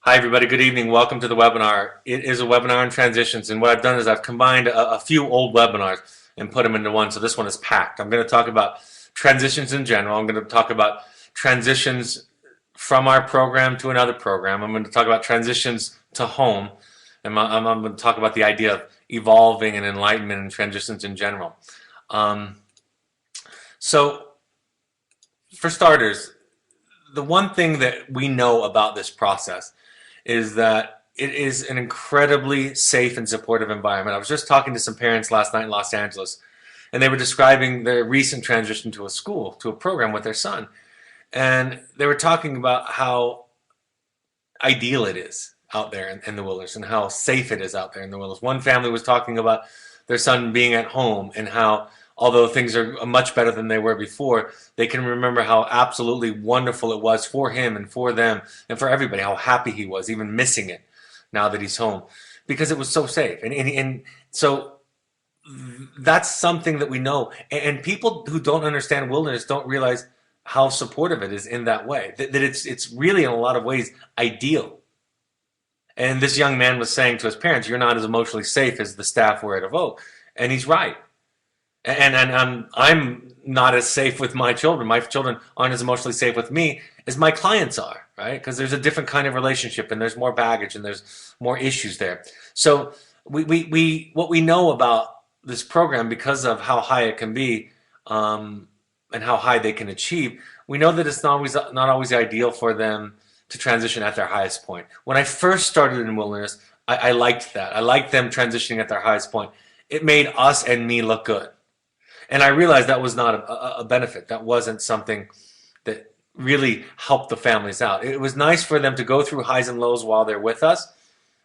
Hi, everybody. Good evening. Welcome to the webinar. It is a webinar on transitions, and what I've done is I've combined a few old webinars and put them into one, so this one is packed. I'm going to talk about transitions in general. I'm going to talk about transitions from our program to another program. I'm going to talk about transitions to home, and I'm going to talk about the idea of evolving and enlightenment and transitions in general. Um, so, for starters, the one thing that we know about this process is that it is an incredibly safe and supportive environment. I was just talking to some parents last night in Los Angeles, and they were describing their recent transition to a school, to a program with their son. And they were talking about how ideal it is out there in the wilderness and how safe it is out there in the wilderness. One family was talking about their son being at home and how, although things are much better than they were before, they can remember how absolutely wonderful it was for him and for them and for everybody, how happy he was, even missing it now that he's home, because it was so safe. And so that's something that we know. And people who don't understand wilderness don't realize how supportive it is in that way, that it's really in a lot of ways ideal. And this young man was saying to his parents, "You're not as emotionally safe as the staff were at Evoke," and he's right. And I'm not as safe with my children. My children aren't as emotionally safe with me as my clients are, right? Because there's a different kind of relationship, and there's more baggage, and there's more issues there. So we what we know about this program, because of how high it can be, and how high they can achieve, we know that it's not always ideal for them to transition at their highest point. When I first started in wilderness, I liked that. I liked them transitioning at their highest point. It made us and me look good. And I realized that was not a benefit. That wasn't something that really helped the families out. It was nice for them to go through highs and lows while they're with us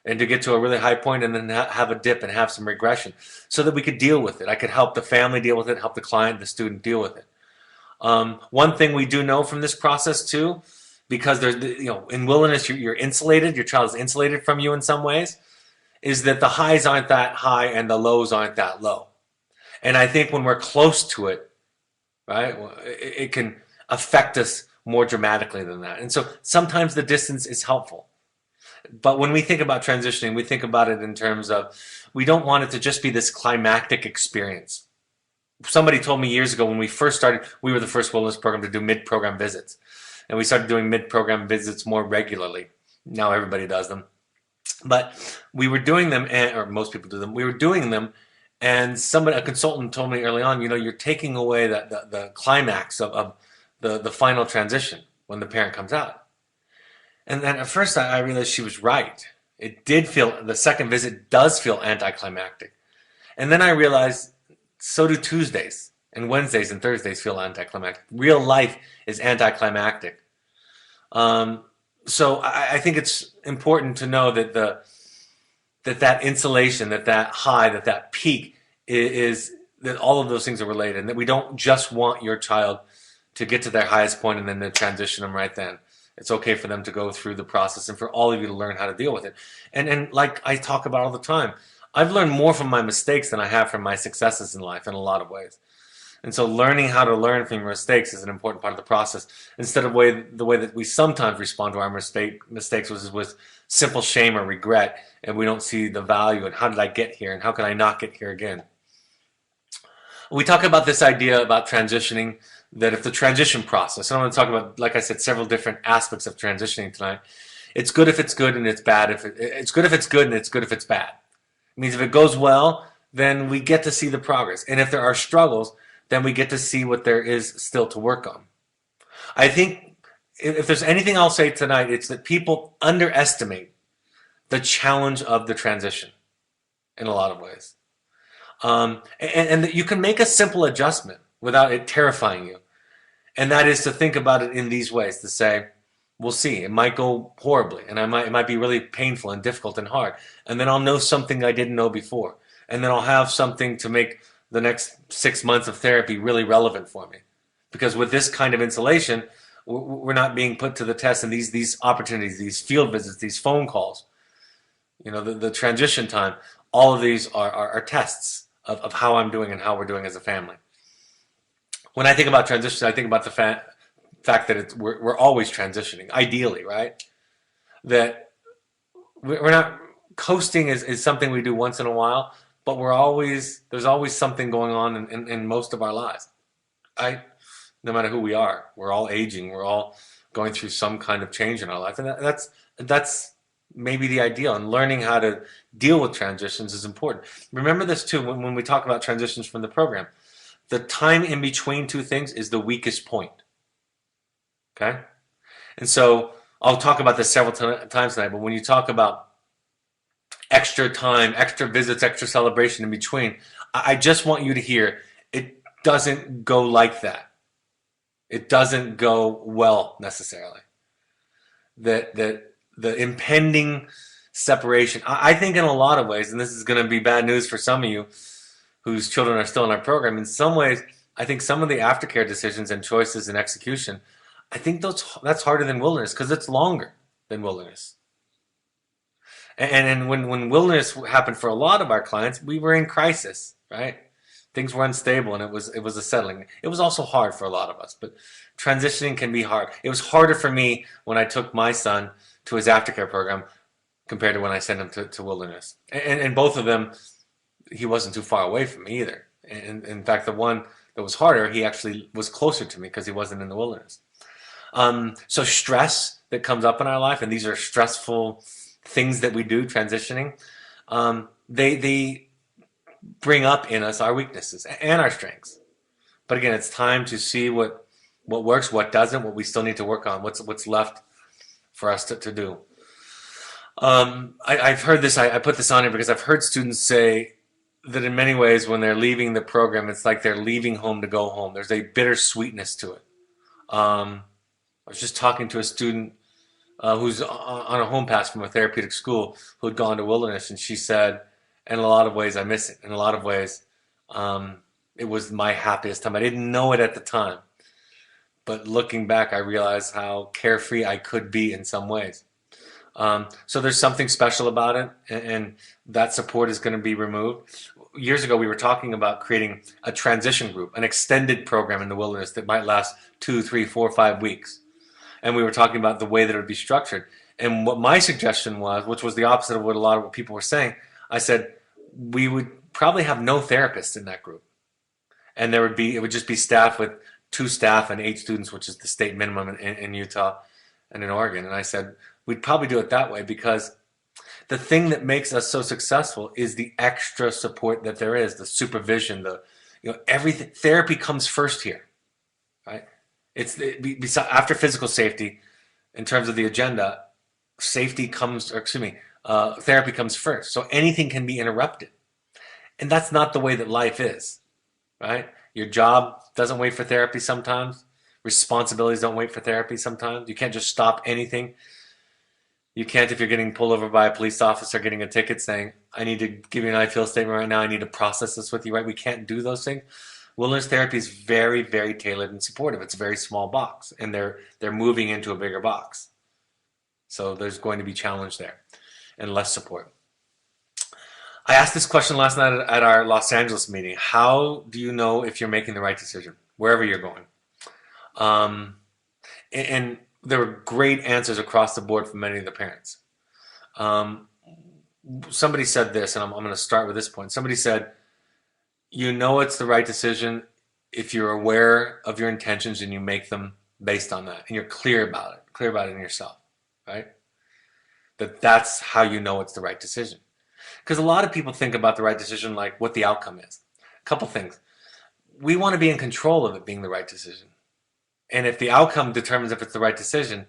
and to get to a really high point and then have a dip and have some regression so that we could deal with it. I could help the family deal with it, help the client, the student deal with it. One thing we do know from this process too, because there's, in wilderness, you're insulated, your child is insulated from you in some ways, is that the highs aren't that high and the lows aren't that low. And I think when we're close to it, right, it can affect us more dramatically than that. And so sometimes the distance is helpful. But when we think about transitioning, we think about it in terms of we don't want it to just be this climactic experience. Somebody told me years ago when we first started, we were the first wilderness program to do mid-program visits. And we started doing mid-program visits more regularly. Now everybody does them. But we were doing them, or most people do them, we were doing them, and a consultant told me early on, you're taking away the climax of the final transition when the parent comes out. And then at first I realized she was right. The second visit does feel anticlimactic. And then I realized so do Tuesdays and Wednesdays and Thursdays feel anticlimactic. Real life is anticlimactic. So I think it's important to know that that insulation, that high, that peak is that all of those things are related, and that we don't just want your child to get to their highest point and then to transition them right then. It's okay for them to go through the process and for all of you to learn how to deal with it. And like I talk about all the time, I've learned more from my mistakes than I have from my successes in life in a lot of ways. And so learning how to learn from your mistakes is an important part of the process, instead of the way that we sometimes respond to our mistakes was with simple shame or regret, and we don't see the value and how did I get here and how can I not get here again. We talk about this idea about transitioning, that if the transition process, and I'm going to talk about, like I said, several different aspects of transitioning tonight. It's good if it's good and it's bad if it's good if it's good and it's good if it's bad. It means if it goes well, then we get to see the progress. And if there are struggles, then we get to see what there is still to work on. I think if there's anything I'll say tonight, it's that people underestimate the challenge of the transition in a lot of ways. And that you can make a simple adjustment without it terrifying you. And that is to think about it in these ways, to say, we'll see, it might go horribly, and it might be really painful and difficult and hard. And then I'll know something I didn't know before. And then I'll have something to make the next 6 months of therapy really relevant for me. Because with this kind of insulation, we're not being put to the test in these opportunities, these field visits, these phone calls, the transition time. All of these are tests of how I'm doing and how we're doing as a family. When I think about transition, I think about the fact that we're always transitioning, ideally, right? That we're not coasting is something we do once in a while, but there's always something going on in most of our lives. I No matter who we are, we're all aging, we're all going through some kind of change in our life, and that's maybe the ideal. And learning how to deal with transitions is important. Remember this too when we talk about transitions from the program. The time in between two things is the weakest point. Okay, and so I'll talk about this several times tonight. But when you talk about extra time, extra visits, extra celebration in between, I just want you to hear it doesn't go like that. It doesn't go well necessarily. The impending separation, I think in a lot of ways, and this is going to be bad news for some of you whose children are still in our program, in some ways, I think some of the aftercare decisions and choices and execution, I think that's harder than wilderness because it's longer than wilderness. And when wilderness happened for a lot of our clients, we were in crisis, right? Things were unstable and it was a settling. It was also hard for a lot of us, but transitioning can be hard. It was harder for me when I took my son to his aftercare program compared to when I sent him to wilderness. And both of them, he wasn't too far away from me either. And in fact, the one that was harder, he actually was closer to me because he wasn't in the wilderness. So stress that comes up in our life, and these are stressful things that we do transitioning, they bring up in us our weaknesses and our strengths. But again, it's time to see what works, what doesn't, what we still need to work on, what's left for us to do. I've heard this, I put this on here because I've heard students say that in many ways when they're leaving the program, it's like they're leaving home to go home. There's a bittersweetness to it. I was just talking to a student who's on a home pass from a therapeutic school who had gone to wilderness, and she said, in a lot of ways, I miss it. In a lot of ways, it was my happiest time. I didn't know it at the time, but looking back, I realized how carefree I could be in some ways. So there's something special about it, and that support is going to be removed. Years ago, we were talking about creating a transition group, an extended program in the wilderness that might last 2, 3, 4, 5 weeks. And we were talking about the way that it would be structured. And what my suggestion was, which was the opposite of what a lot of what people were saying, I said we would probably have no therapists in that group, and it would just be staff with 2 staff and 8 students, which is the state minimum in Utah and in Oregon. And I said we'd probably do it that way because the thing that makes us so successful is the extra support that there is, the supervision, everything. Therapy comes first here, right? It's after physical safety, in terms of the agenda, therapy comes first. So anything can be interrupted, and that's not the way that life is, right? Your job doesn't wait for therapy sometimes. Responsibilities don't wait for therapy sometimes. You can't just stop anything. You can't, if you're getting pulled over by a police officer getting a ticket saying, I need to give you an I feel statement right now, I need to process this with you, right? We can't do those things. Wilderness therapy is very, very tailored and supportive. It's a very small box, and they're moving into a bigger box. So there's going to be challenge there and less support. I asked this question last night at our Los Angeles meeting. How do you know if you're making the right decision, wherever you're going? And there were great answers across the board from many of the parents. Somebody said this, and I'm going to start with this point. Somebody said, you know it's the right decision if you're aware of your intentions and you make them based on that, and you're clear about it in yourself, right? That's how you know it's the right decision. Because a lot of people think about the right decision like what the outcome is. A couple things. We want to be in control of it being the right decision. And if the outcome determines if it's the right decision,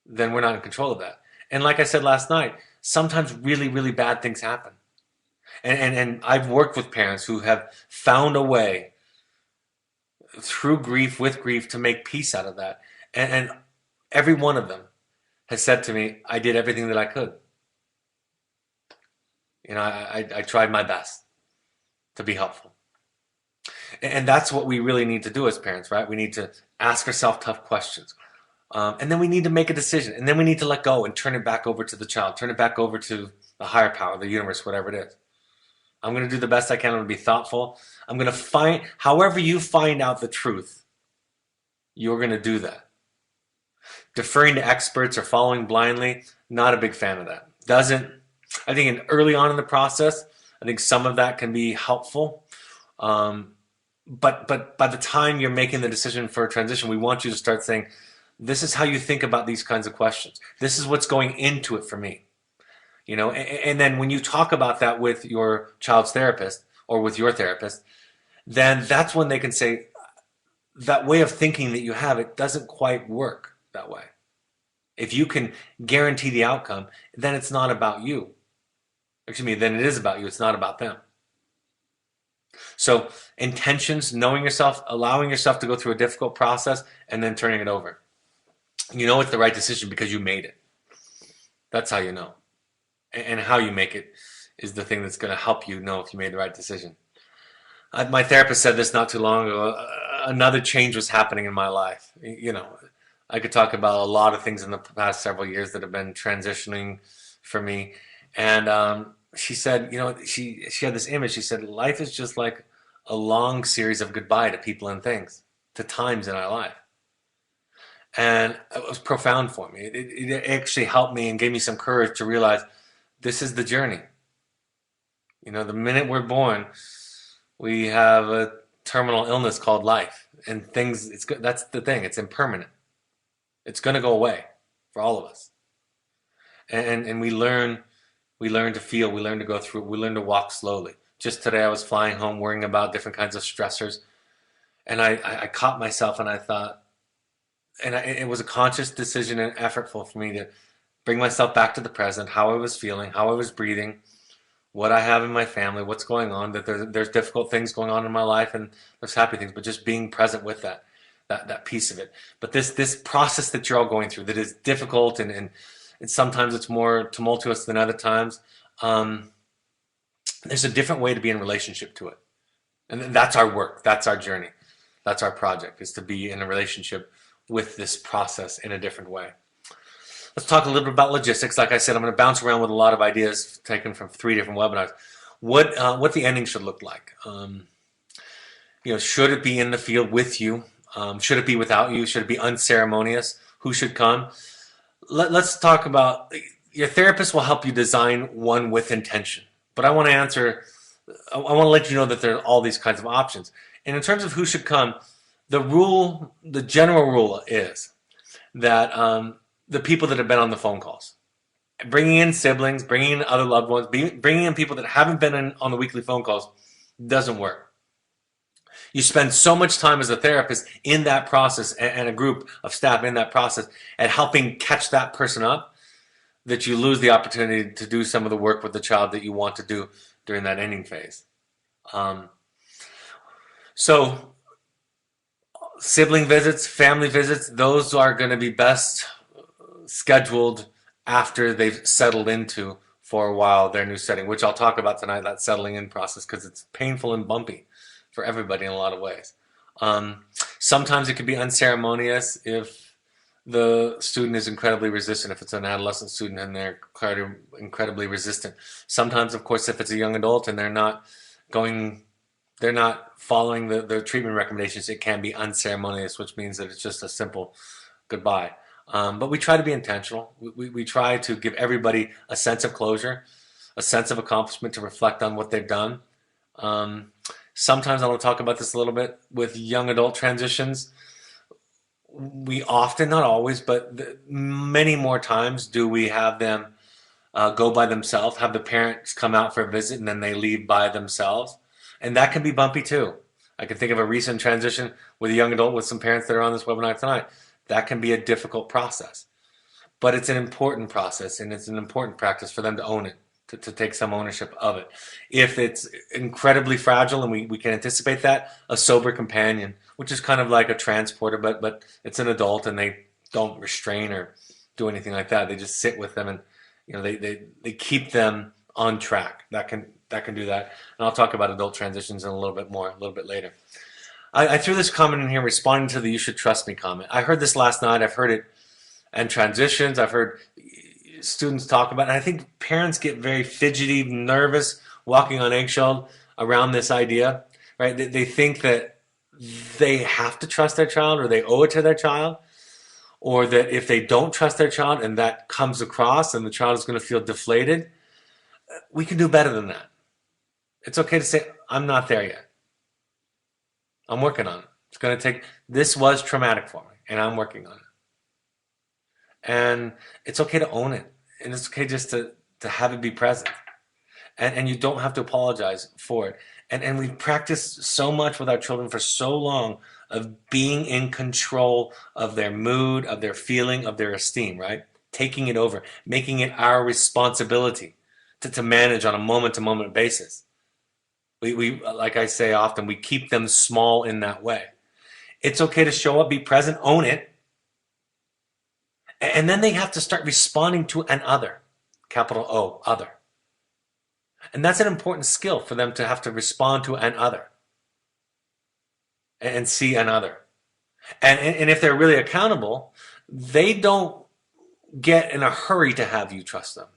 then we're not in control of that. And like I said last night, sometimes really, really bad things happen. And I've worked with parents who have found a way through grief, with grief, to make peace out of that. And every one of them has said to me, I did everything that I could. I tried my best to be helpful. And that's what we really need to do as parents, right? We need to ask ourselves tough questions. And then we need to make a decision. And then we need to let go and turn it back over to the child, turn it back over to the higher power, the universe, whatever it is. I'm going to do the best I can. I'm going to be thoughtful. I'm going to however you find out the truth, you're going to do that. Deferring to experts or following blindly, not a big fan of that. doesn't, I think early on in the process, I think some of that can be helpful. Um, but by the time you're making the decision for a transition, we want you to start saying, this is how you think about these kinds of questions. This is what's going into it for me. And then when you talk about that with your child's therapist or with your therapist, then that's when they can say, that way of thinking that you have, it doesn't quite work that way. If you can guarantee the outcome, then it's not about you. Excuse me, then it is about you. It's not about them. So intentions, knowing yourself, allowing yourself to go through a difficult process, and then turning it over. You know it's the right decision because you made it. That's how you know. And how you make it is the thing that's going to help you know if you made the right decision. My therapist said this not too long ago. Another change was happening in my life. I could talk about a lot of things in the past several years that have been transitioning for me. And she said, she had this image. She said, life is just like a long series of goodbye to people and things, to times in our life. And it was profound for me. It actually helped me and gave me some courage to realize this is the journey. The minute we're born, we have a terminal illness called life, and that's the thing. It's impermanent. It's going to go away for all of us. And we learn to feel, we learn to go through, we learn to walk slowly. Just today I was flying home worrying about different kinds of stressors, and I caught myself and I thought, it was a conscious decision and effortful for me to bring myself back to the present, how I was feeling, how I was breathing, what I have in my family, what's going on, that there's difficult things going on in my life and there's happy things, but just being present with that piece of it. But this process that you're all going through that is difficult and sometimes it's more tumultuous than other times, there's a different way to be in relationship to it. And that's our work, that's our journey, that's our project, is to be in a relationship with this process in a different way. Let's talk a little bit about logistics. Like I said, I'm going to bounce around with a lot of ideas taken from 3 different webinars. What the ending should look like. Should it be in the field with you? Should it be without you? Should it be unceremonious? Who should come? Let's talk about, your therapist will help you design one with intention. But I want to let you know that there are all these kinds of options. And in terms of who should come, the general rule is that the people that have been on the phone calls, bringing in siblings, bringing in other loved ones, bringing in people that haven't been on the weekly phone calls doesn't work. You spend so much time as a therapist in that process and a group of staff in that process at helping catch that person up that you lose the opportunity to do some of the work with the child that you want to do during that ending phase. So sibling visits, family visits, those are going to be best scheduled after they've settled into for a while their new setting, which I'll talk about tonight, that settling in process, because it's painful and bumpy for everybody in a lot of ways. Sometimes it can be unceremonious if the student is incredibly resistant, if it's an adolescent student and they're incredibly resistant. Sometimes, of course, if it's a young adult and they're not following the treatment recommendations, it can be unceremonious, which means that it's just a simple goodbye. But we try to be intentional. We try to give everybody a sense of closure, a sense of accomplishment to reflect on what they've done. Sometimes I want to talk about this a little bit with young adult transitions. We often, not always, but many more times do we have them go by themselves, have the parents come out for a visit and then they leave by themselves. And that can be bumpy too. I can think of a recent transition with a young adult with some parents that are on this webinar tonight. That can be a difficult process, but it's an important process and it's an important practice for them to own it, to take some ownership of it. If it's incredibly fragile and we can anticipate that, a sober companion, which is kind of like a transporter, but it's an adult and they don't restrain or do anything like that. They just sit with them and they keep them on track. That can do that. And I'll talk about adult transitions in a little bit later. I threw this comment in here responding to the "you should trust me" comment. I heard this last night. I've heard it in transitions. I've heard students talk about it. And I think parents get very fidgety, nervous, walking on eggshell around this idea, right? They think that they have to trust their child or they owe it to their child, or that if they don't trust their child and that comes across and the child is going to feel deflated, we can do better than that. It's okay to say, I'm not there yet. I'm working on it. It's going to take, this was traumatic for me and I'm working on it. And it's okay to own it. And it's okay just to have it be present. And you don't have to apologize for it. And we've practiced so much with our children for so long of being in control of their mood, of their feeling, of their esteem, right? Taking it over, making it our responsibility to manage on a moment-to-moment basis. We, like I say often, we keep them small in that way. It's okay to show up, be present, own it. And then they have to start responding to an other, capital O, other. And that's an important skill for them to have to respond to an other and see an other. And if they're really accountable, they don't get in a hurry to have you trust them.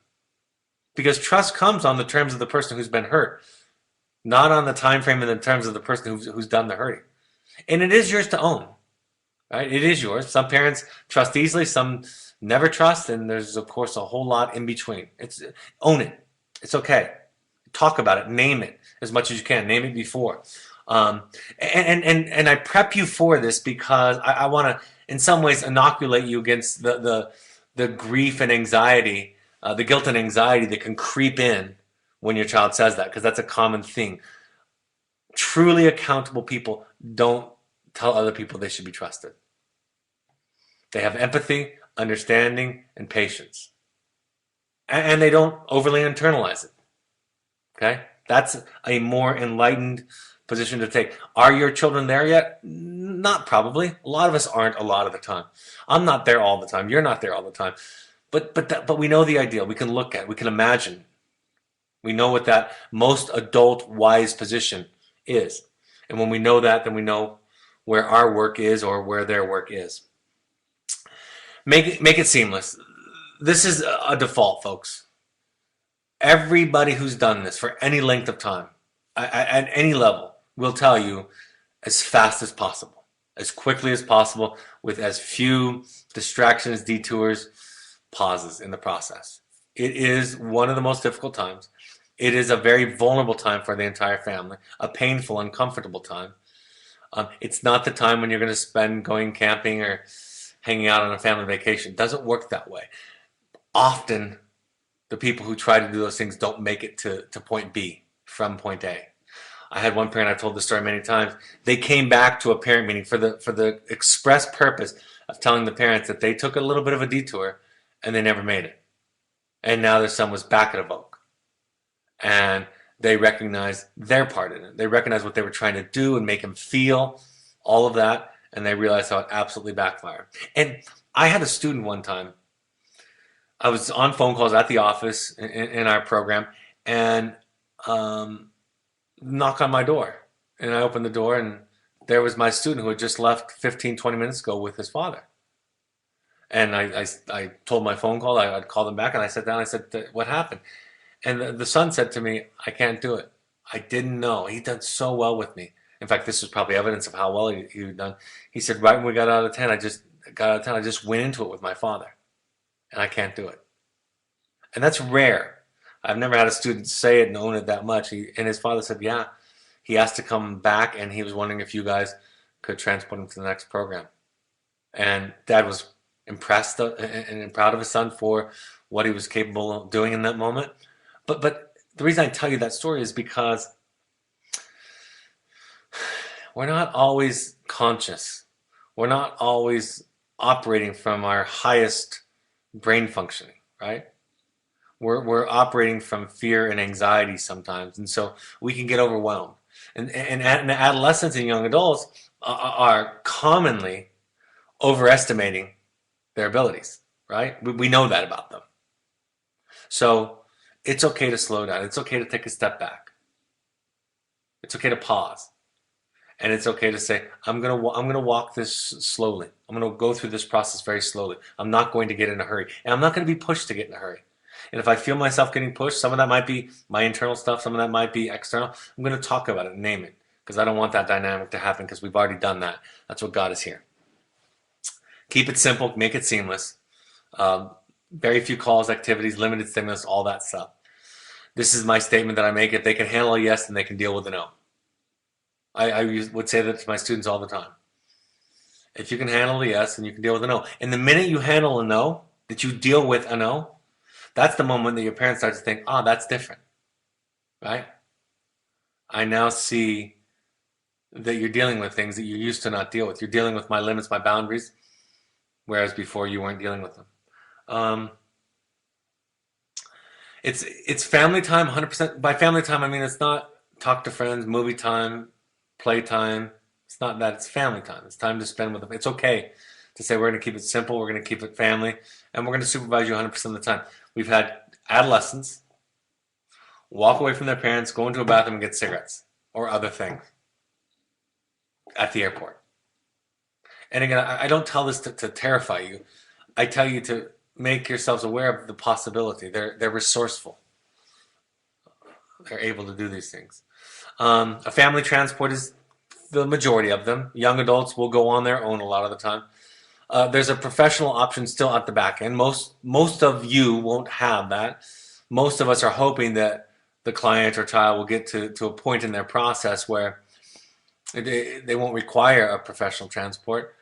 Because trust comes on the terms of the person who's been hurt, not on the time frame and the terms of the person who's done the hurting. And it is yours to own, right? It is yours. Some parents trust easily, some never trust, and there's of course a whole lot in between. Own it. It's okay. Talk about it. Name it as much as you can. Name it before. And I prep you for this because I want to, in some ways, inoculate you against the grief and anxiety, the guilt and anxiety that can creep in when your child says that, because that's a common thing. Truly accountable people don't tell other people they should be trusted. They have empathy, understanding, and patience. And they don't overly internalize it. Okay? That's a more enlightened position to take. Are your children there yet? Not probably. A lot of us aren't a lot of the time. I'm not there all the time. You're not there all the time. But we know the ideal. We can look at, we can imagine. We know what that most adult wise position is. And when we know that, then we know where our work is or where their work is. Make it seamless. This is a default, folks. Everybody who's done this for any length of time, at any level, will tell you as fast as possible, as quickly as possible, with as few distractions, detours, pauses in the process. It is one of the most difficult times. It is a very vulnerable time for the entire family, a painful, uncomfortable time. It's not the time when you're going to spend going camping or hanging out on a family vacation. It doesn't work that way. Often, the people who try to do those things don't make it to point B from point A. I had one parent, I've told this story many times, they came back to a parent meeting for the express purpose of telling the parents that they took a little bit of a detour and they never made it. And now their son was back at Evoke. And they recognized their part in it. They recognized what they were trying to do and make him feel, all of that, and they realized how it absolutely backfired. And I had a student one time, I was on phone calls at the office in our program, and knock on my door. And I opened the door, and there was my student who had just left 15, 20 minutes ago with his father. And I told my phone call, I'd call them back, and I sat down, I said, what happened? And the son said to me, I can't do it. I didn't know. He'd done so well with me. In fact, this was probably evidence of how well he'd done. He said, right when we got out of 10, I just went into it with my father. And I can't do it. And that's rare. I've never had a student say it and own it that much. And his father said, yeah. He asked to come back, and he was wondering if you guys could transport him to the next program. And Dad was impressed and proud of his son for what he was capable of doing in that moment. But the reason I tell you that story is because we're not always conscious. We're not always operating from our highest brain functioning, right? We're operating from fear and anxiety sometimes, and so we can get overwhelmed. And adolescents and young adults are commonly overestimating their abilities, right? We know that about them. So it's okay to slow down. It's okay to take a step back. It's okay to pause. And it's okay to say, I'm gonna walk this slowly. I'm gonna go through this process very slowly. I'm not going to get in a hurry. And I'm not gonna be pushed to get in a hurry. And if I feel myself getting pushed, some of that might be my internal stuff, some of that might be external. I'm gonna talk about it and name it. Because I don't want that dynamic to happen, because we've already done that. That's what got us here. Keep it simple, make it seamless. Um, Very few calls, activities, limited stimulus, all that stuff. This is my statement that I make. If they can handle a yes, then they can deal with a no. I would say that to my students all the time. If you can handle a yes, then you can deal with a no. And the minute you handle a no, that you deal with a no, that's the moment that your parents start to think, oh, that's different, right? I now see that you're dealing with things that you used to not deal with. You're dealing with my limits, my boundaries, whereas before you weren't dealing with them. Um, it's family time, 100%. By family time, I mean it's not talk to friends, movie time, play time. It's not that. It's family time. It's time to spend with them. It's okay to say we're going to keep it simple. We're going to keep it family, and we're going to supervise you 100% of the time. We've had adolescents walk away from their parents, go into a bathroom and get cigarettes or other things at the airport. And again, I don't tell this to terrify you. I tell you to make yourselves aware of the possibility. They're resourceful. They're able to do these things. A family transport is the majority of them. Young adults will go on their own a lot of the time. There's a professional option still at the back end. Most of you won't have that. Most of us are hoping that the client or child will get to a point in their process where they won't require a professional transport.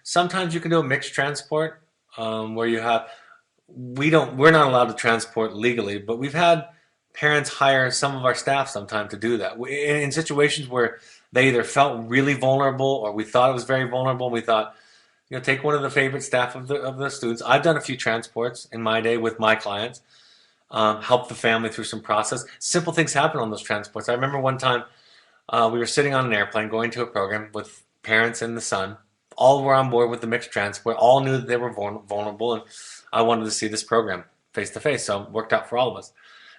Sometimes you can do a mixed transport where you have we're not allowed to transport legally, but we've had parents hire some of our staff sometime to do that in situations where they either felt really vulnerable or we thought it was very vulnerable. We thought, take one of the favorite staff of the students. I've done a few transports in my day with my clients, help the family through some process. Simple things happen on those transports. I remember one time we were sitting on an airplane going to a program with parents and the son. All were on board with the mixed transport. All knew that they were vulnerable, and I wanted to see this program face to face. So it worked out for all of us.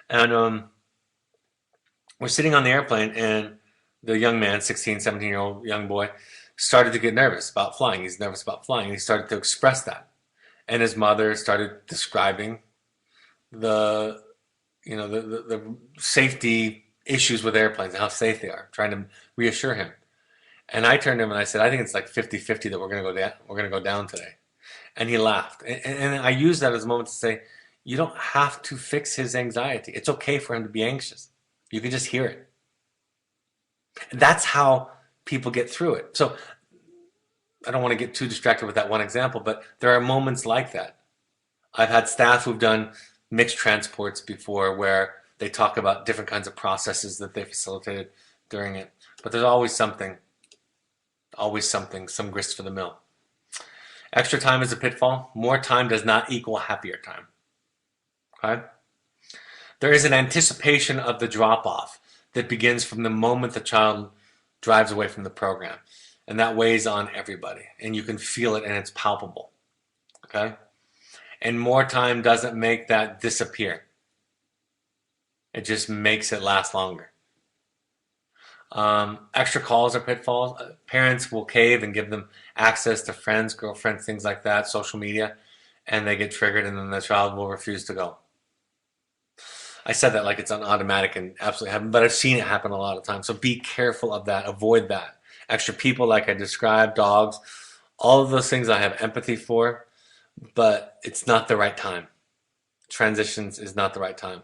And we're sitting on the airplane, and the young man, 16, 17-year-old young boy, started to get nervous about flying. He's nervous about flying. And he started to express that. And his mother started describing the safety issues with airplanes and how safe they are, trying to reassure him. And I turned to him and I said, I think it's like 50-50 that we're going to go down. We're going to go down today. And he laughed. And I used that as a moment to say, you don't have to fix his anxiety. It's okay for him to be anxious. You can just hear it. That's how people get through it. So I don't want to get too distracted with that one example, but there are moments like that. I've had staff who've done mixed transports before where they talk about different kinds of processes that they facilitated during it. But there's always something, some grist for the mill. Extra time is a pitfall. More time does not equal happier time. Okay? There is an anticipation of the drop-off that begins from the moment the child drives away from the program. And that weighs on everybody. And you can feel it and it's palpable. Okay? And more time doesn't make that disappear. It just makes it last longer. Extra calls are pitfalls. Parents will cave and give them access to friends, girlfriends, things like that, social media, and they get triggered and then the child will refuse to go. I said that like it's on automatic and absolutely happen, but I've seen it happen a lot of times. So be careful of that. Avoid that. Extra people like I described, dogs, all of those things I have empathy for, but it's not the right time. Transitions is not the right time.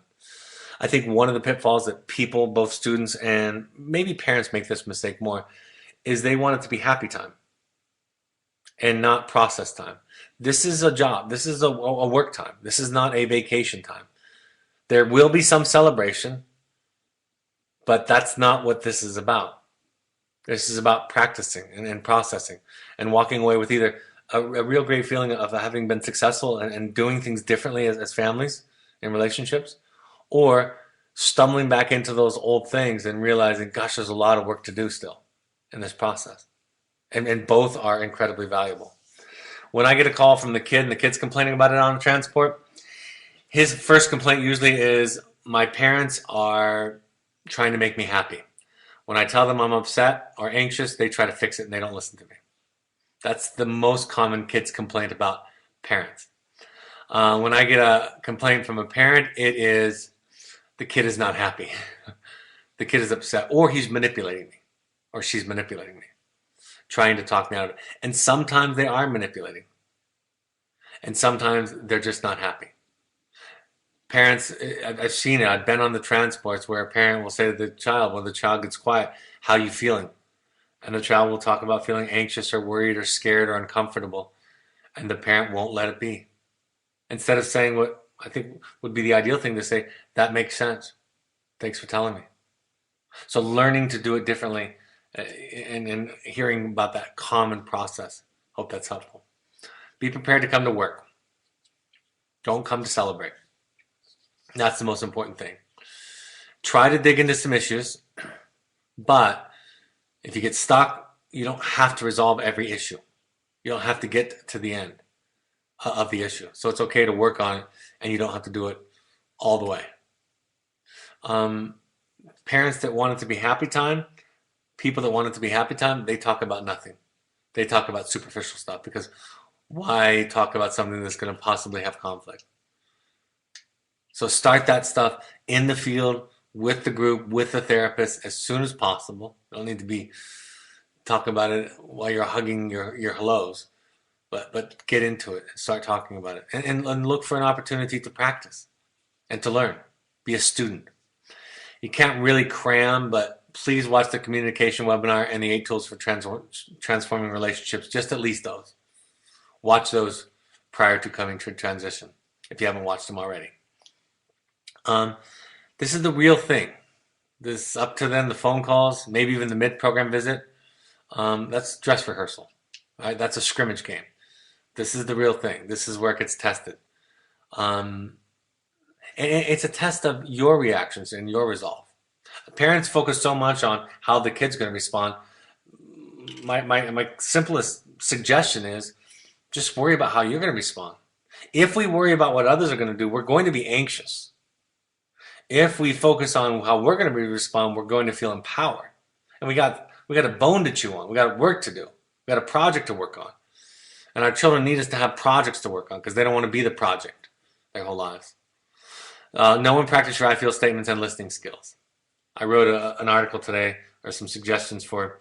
I think one of the pitfalls that people, both students and maybe parents make this mistake more, is they want it to be happy time and not process time. This is a job. This is a work time. This is not a vacation time. There will be some celebration, but that's not what this is about. This is about practicing and processing and walking away with either a real great feeling of having been successful and doing things differently as families and relationships, or stumbling back into those old things and realizing, gosh, there's a lot of work to do still in this process. And both are incredibly valuable. When I get a call from the kid and the kid's complaining about it on transport, his first complaint usually is, my parents are trying to make me happy. When I tell them I'm upset or anxious, they try to fix it and they don't listen to me. That's the most common kids' complaint about parents. When I get a complaint from a parent, it is, the kid is not happy. The kid is upset, or he's manipulating me, or she's manipulating me. trying to talk me out of it. And sometimes they are manipulating. And sometimes they're just not happy. Parents, I've seen it. I've been on the transports where a parent will say to the child, when the child gets quiet, "How are you feeling?" And the child will talk about feeling anxious or worried or scared or uncomfortable. And the parent won't let it be. Instead of saying what I think would be the ideal thing to say, "That makes sense. Thanks for telling me." So learning to do it differently and hearing about that common process. Hope that's helpful. Be prepared to come to work. Don't come to celebrate. That's the most important thing. Try to dig into some issues, but if you get stuck, you don't have to resolve every issue. You don't have to get to the end of the issue. So it's okay to work on it, and you don't have to do it all the way. Parents that want it to be happy time, people that want it to be happy time, they talk about nothing. They talk about superficial stuff because why talk about something that's going to possibly have conflict? So start that stuff in the field with the group, with the therapist as soon as possible. You don't need to be talking about it while you're hugging your hellos, but get into it and start talking about it. And look for an opportunity to practice and to learn. Be a student. You can't really cram, but please watch the communication webinar and the 8 tools for transforming relationships, just at least those. Watch those prior to coming to transition if you haven't watched them already. This is the real thing. This up to then, the phone calls, maybe even the mid-program visit. That's dress rehearsal. Right? That's a scrimmage game. This is the real thing. This is where it gets tested. And it's a test of your reactions and your resolve. Parents focus so much on how the kid's going to respond. My simplest suggestion is just worry about how you're going to respond. If we worry about what others are going to do, we're going to be anxious. If we focus on how we're going to respond, we're going to feel empowered. And we got a bone to chew on. We got work to do. We got a project to work on. And our children need us to have projects to work on because they don't want to be the project their whole lives. Know and practice your I feel statements and listening skills. I wrote an article today, or some suggestions for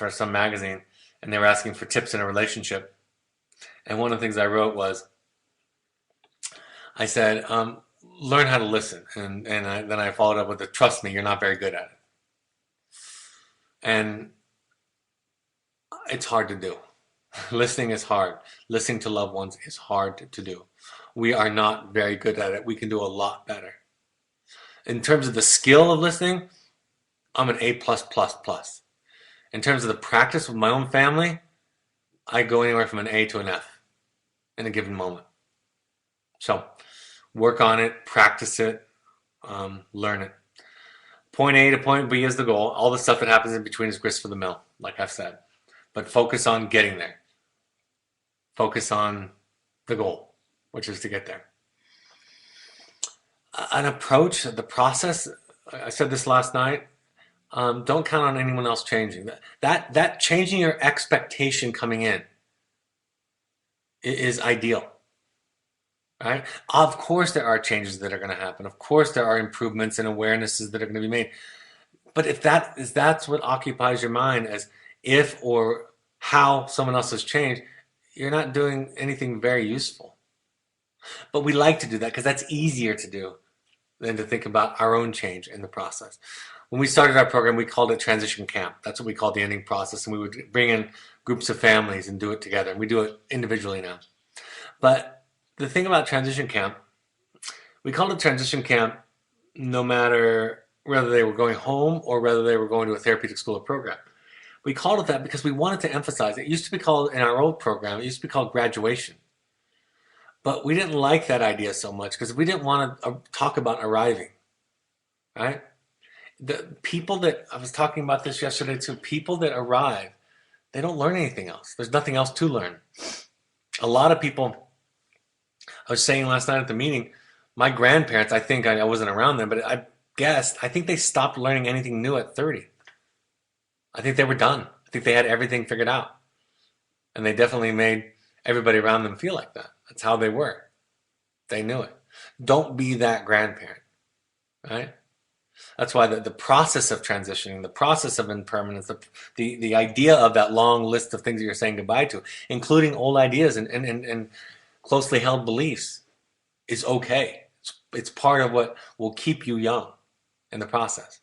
some magazine, and they were asking for tips in a relationship. And one of the things I wrote was, I said, learn how to listen. And then I followed up with the, trust me, you're not very good at it. And it's hard to do. Listening is hard. Listening to loved ones is hard to do. We are not very good at it. We can do a lot better. In terms of the skill of listening, I'm an A+++. In terms of the practice with my own family, I go anywhere from an A to an F in a given moment. So work on it, practice it, learn it. Point A to point B is the goal. All the stuff that happens in between is grist for the mill, like I've said. But focus on getting there. Focus on the goal, which is to get there. An approach, the process, I said this last night, don't count on anyone else changing. That changing your expectation coming in is ideal. Right? Of course there are changes that are going to happen. Of course there are improvements and awarenesses that are going to be made. But if that's what occupies your mind as if or how someone else has changed, you're not doing anything very useful. But we like to do that because that's easier to do than to think about our own change in the process. When we started our program, we called it Transition Camp. That's what we called the ending process. And we would bring in groups of families and do it together. And we do it individually now. But the thing about Transition Camp, we called it Transition Camp no matter whether they were going home or whether they were going to a therapeutic school or program. We called it that because we wanted to emphasize, it used to be called, in our old program, it used to be called graduation. But we didn't like that idea so much because we didn't want to talk about arriving, right? The people that, I was talking about this yesterday too, people that arrive, they don't learn anything else. There's nothing else to learn. A lot of people, I was saying last night at the meeting, my grandparents, I think I wasn't around them, but I think they stopped learning anything new at 30. I think they were done. I think they had everything figured out. And they definitely made everybody around them feel like that. That's how they were. They knew it. Don't be that grandparent, right? That's why the process of transitioning, the process of impermanence, the idea of that long list of things that you're saying goodbye to, including old ideas and closely held beliefs, is okay. It's part of what will keep you young in the process.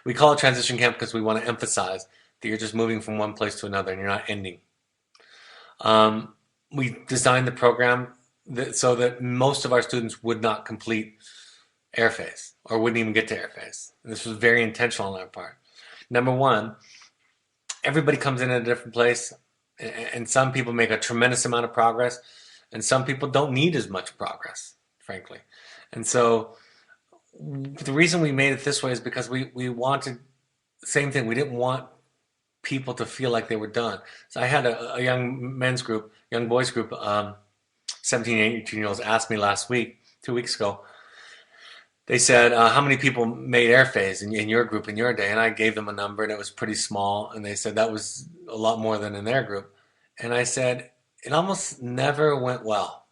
We call it transition camp because we want to emphasize that you're just moving from one place to another and you're not ending. We designed the program so that most of our students would not complete air phase or wouldn't even get to air phase. And this was very intentional on our part. Number one, everybody comes in at a different place, and some people make a tremendous amount of progress, and some people don't need as much progress, frankly. And so the reason we made it this way is because we wanted the same thing. We didn't want people to feel like they were done. So I had a young men's group, young boys group, 17, 18-year-olds asked me last week, 2 weeks ago. They said, how many people made air phase in your group in your day? And I gave them a number, and it was pretty small. And they said that was a lot more than in their group. And I said, it almost never went well.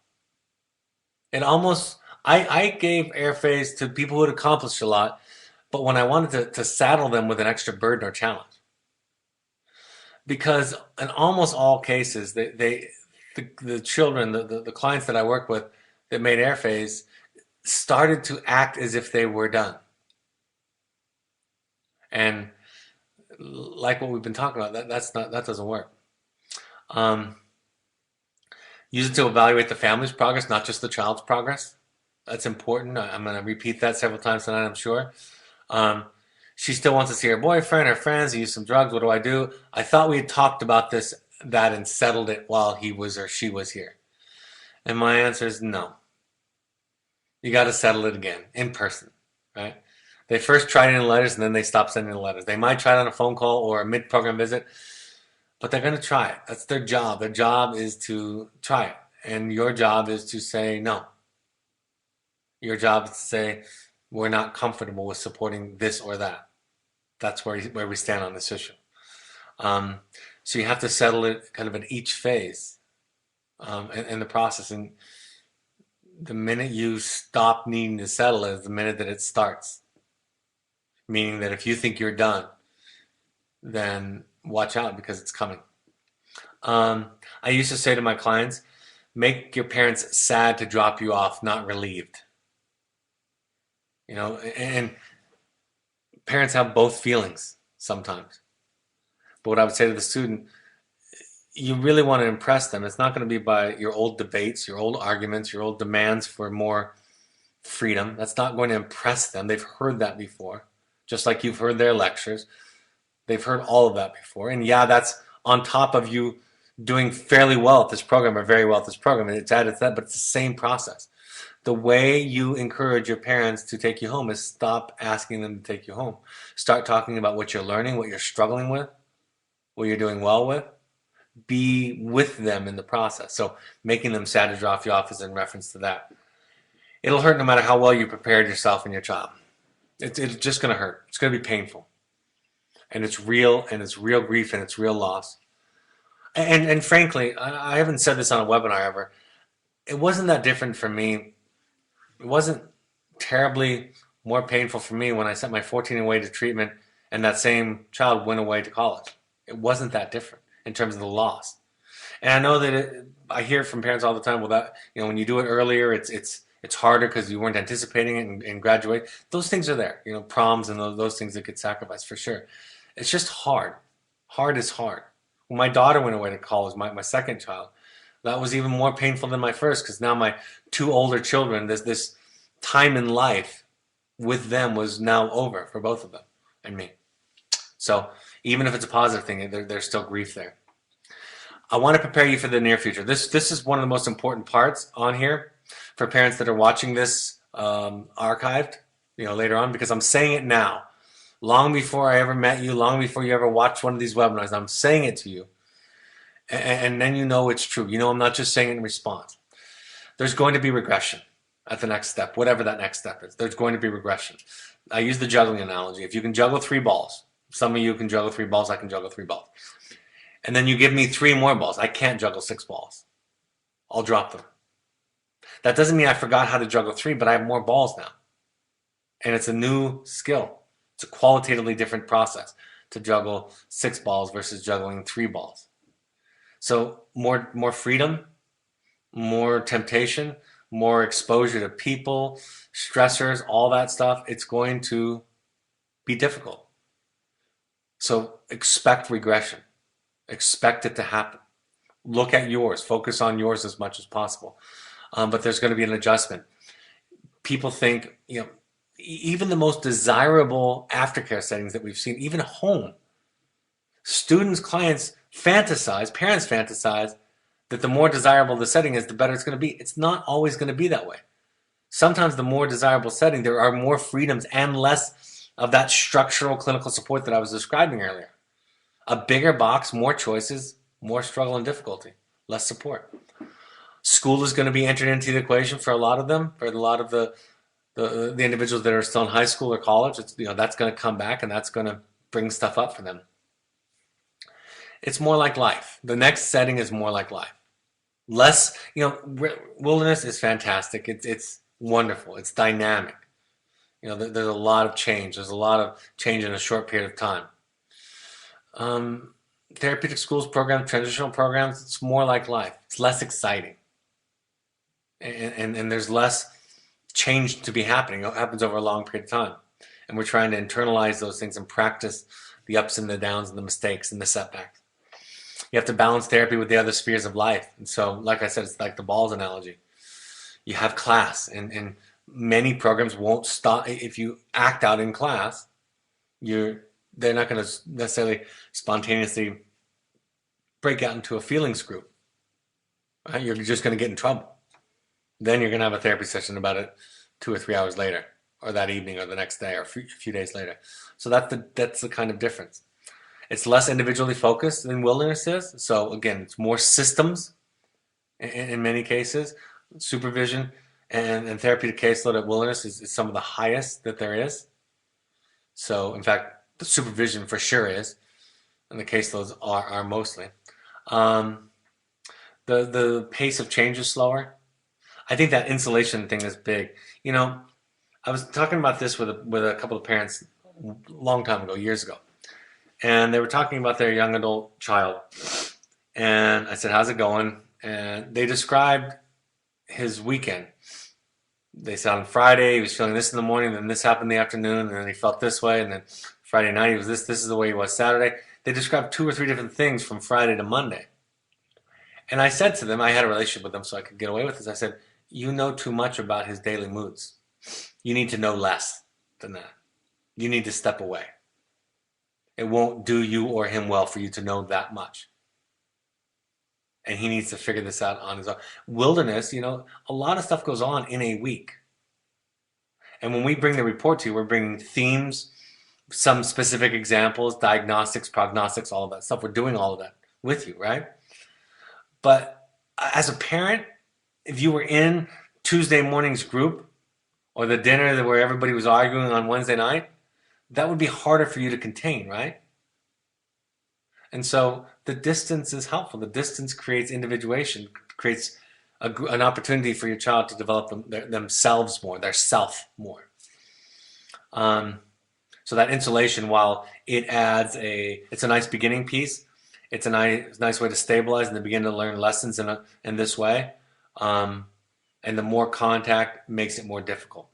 I gave air phase to people who had accomplished a lot, but when I wanted to saddle them with an extra burden or challenge. Because in almost all cases, the children, the clients that I work with that made air phase, started to act as if they were done. And like what we've been talking about, that doesn't work. Use it to evaluate the family's progress, not just the child's progress. That's important. I'm going to repeat that several times tonight, I'm sure. She still wants to see her boyfriend, her friends, he used some drugs. What do I do? I thought we had talked about that and settled it while he was or she was here. And my answer is no. You got to settle it again in person, right? They first tried it in letters and then they stopped sending the letters. They might try it on a phone call or a mid-program visit, but they're going to try it. That's their job. Their job is to try it. And your job is to say no. Your job is to say, we're not comfortable with supporting this or that. That's where we stand on this issue. So you have to settle it kind of at each phase in the process. And the minute you stop needing to settle is the minute that it starts. Meaning that if you think you're done, then watch out because it's coming. I used to say to my clients, make your parents sad to drop you off, not relieved. And parents have both feelings sometimes. But what I would say to the student, you really want to impress them. It's not going to be by your old debates, your old arguments, your old demands for more freedom. That's not going to impress them. They've heard that before, just like you've heard their lectures. They've heard all of that before. And yeah, that's on top of you doing fairly well at this program or very well at this program. And it's added to that, but it's the same process. The way you encourage your parents to take you home is stop asking them to take you home. Start talking about what you're learning, what you're struggling with, what you're doing well with. Be with them in the process. So making them sad to drop you off is in reference to that. It'll hurt no matter how well you prepared yourself and your child. It's just going to hurt. It's going to be painful. And it's real, and it's real grief, and it's real loss. And frankly, I haven't said this on a webinar ever. It wasn't that different for me. It wasn't terribly more painful for me when I sent my 14 away to treatment and that same child went away to college. It wasn't that different in terms of the loss. And I know that I hear from parents all the time, well, that when you do it earlier, it's harder because you weren't anticipating it and graduate. Those things are there, proms and those things that get sacrificed for sure. It's just hard. Hard is hard. When my daughter went away to college, my second child, that was even more painful than my first because now my two older children, this time in life with them was now over for both of them and me. So even if it's a positive thing, there's still grief there. I want to prepare you for the near future. This is one of the most important parts on here for parents that are watching this archived, later on, because I'm saying it now. Long before I ever met you, long before you ever watched one of these webinars, I'm saying it to you. And then it's true. I'm not just saying it in response. There's going to be regression at the next step, whatever that next step is. There's going to be regression. I use the juggling analogy. If you can juggle 3 balls, some of you can juggle 3 balls, I can juggle 3 balls. And then you give me 3 more balls. I can't juggle 6 balls. I'll drop them. That doesn't mean I forgot how to juggle 3, but I have more balls now. and it's a new skill. It's a qualitatively different process to juggle 6 balls versus juggling 3 balls. So more freedom, more temptation, more exposure to people, stressors, all that stuff. It's going to be difficult. So expect regression. Expect it to happen. Look at yours. Focus on yours as much as possible. But there's going to be an adjustment. People think, even the most desirable aftercare settings that we've seen, even home, students, clients fantasize, parents fantasize that the more desirable the setting is, the better it's going to be. It's not always going to be that way. Sometimes the more desirable setting, there are more freedoms and less of that structural clinical support that I was describing earlier. A bigger box, more choices, more struggle and difficulty, less support. School is going to be entered into the equation for a lot of them, for a lot of the individuals that are still in high school or college. That's going to come back, and that's going to bring stuff up for them. It's more like life. The next setting is more like life. Less, wilderness is fantastic. It's wonderful. It's dynamic. There's a lot of change. There's a lot of change in a short period of time. Therapeutic schools programs, transitional programs, it's more like life. It's less exciting. And there's less change to be happening. It happens over a long period of time. And we're trying to internalize those things and practice the ups and the downs and the mistakes and the setbacks. You have to balance therapy with the other spheres of life. And so, like I said, it's like the balls analogy. You have class, and many programs won't stop. If you act out in class, they're not going to necessarily spontaneously break out into a feelings group. Right? You're just going to get in trouble. Then you're going to have a therapy session about it 2 or 3 hours later, or that evening, or the next day, or a few days later. So that's the kind of difference. It's less individually focused than wilderness is. So again, it's more systems in many cases. Supervision and therapeutic caseload at wilderness is some of the highest that there is. So in fact, the supervision for sure is, and the caseloads are mostly. The pace of change is slower. I think that insulation thing is big. I was talking about this with a couple of parents a long time ago, years ago. And they were talking about their young adult child. And I said, how's it going? And they described his weekend. They said on Friday he was feeling this in the morning, then this happened in the afternoon, and then he felt this way, and then Friday night he was this is the way he was Saturday. They described 2 or 3 different things from Friday to Monday. And I said to them, I had a relationship with them so I could get away with this. I said, you know too much about his daily moods. You need to know less than that. You need to step away. It won't do you or him well for you to know that much. And he needs to figure this out on his own. Wilderness, a lot of stuff goes on in a week. And when we bring the report to you, we're bringing themes, some specific examples, diagnostics, prognostics, all of that stuff. We're doing all of that with you, right? But as a parent, if you were in Tuesday morning's group or the dinner where everybody was arguing on Wednesday night, that would be harder for you to contain, right? And so the distance is helpful. The distance creates individuation, creates an opportunity for your child to develop themselves more, their self more. So that insulation, while it adds it's a nice beginning piece, it's a nice way to stabilize and to begin to learn lessons in this way. And the more contact makes it more difficult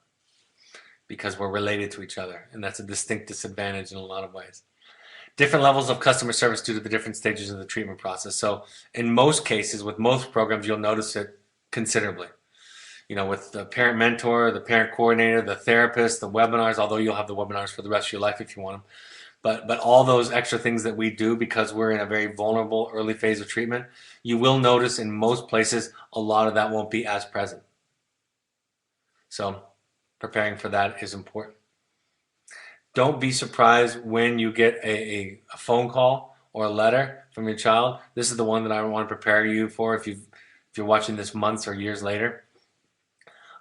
because we're related to each other, and that's a distinct disadvantage in a lot of ways. Different levels of customer service due to the different stages of the treatment process. So in most cases, with most programs, you'll notice it considerably. With the parent mentor, the parent coordinator, the therapist, the webinars, although you'll have the webinars for the rest of your life if you want them. But all those extra things that we do because we're in a very vulnerable early phase of treatment, you will notice in most places a lot of that won't be as present. So preparing for that is important. Don't be surprised when you get a phone call or a letter from your child. This is the one that I want to prepare you for if you're watching this months or years later.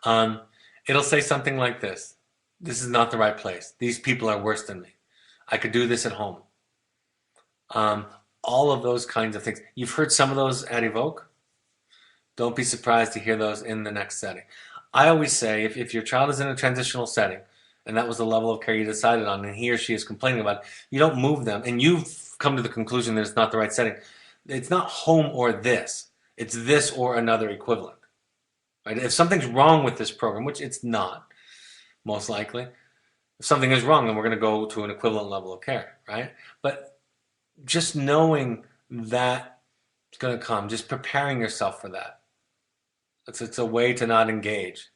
It'll say something like this. This is not the right place. These people are worse than me. I could do this at home. All of those kinds of things. You've heard some of those at Evoke. Don't be surprised to hear those in the next setting. I always say if your child is in a transitional setting, and that was the level of care you decided on, and he or she is complaining about it, you don't move them, and you've come to the conclusion that it's not the right setting. It's not home or this. It's this or another equivalent. Right? If something's wrong with this program, which it's not, most likely, if something is wrong, then we're going to go to an equivalent level of care, right? But just knowing that it's going to come, just preparing yourself for that. It's a way to not engage.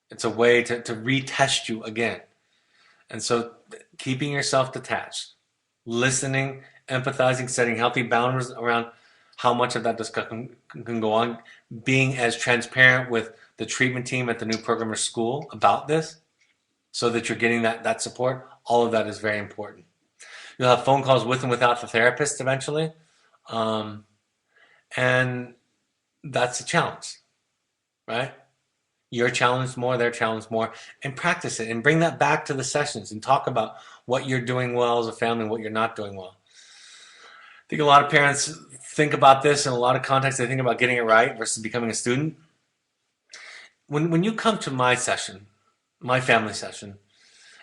It's a way to retest you again. And so keeping yourself detached, listening, empathizing, setting healthy boundaries around how much of that discussion can go on, being as transparent with the treatment team at the new program or school about this so that you're getting that support, all of that is very important. You'll have phone calls with and without the therapist eventually. And that's a challenge, right? You're challenged more, they're challenged more, and practice it and bring that back to the sessions and talk about what you're doing well as a family and what you're not doing well. I think a lot of parents think about this in a lot of contexts. They think about getting it right versus becoming a student. When you come to my session, my family session,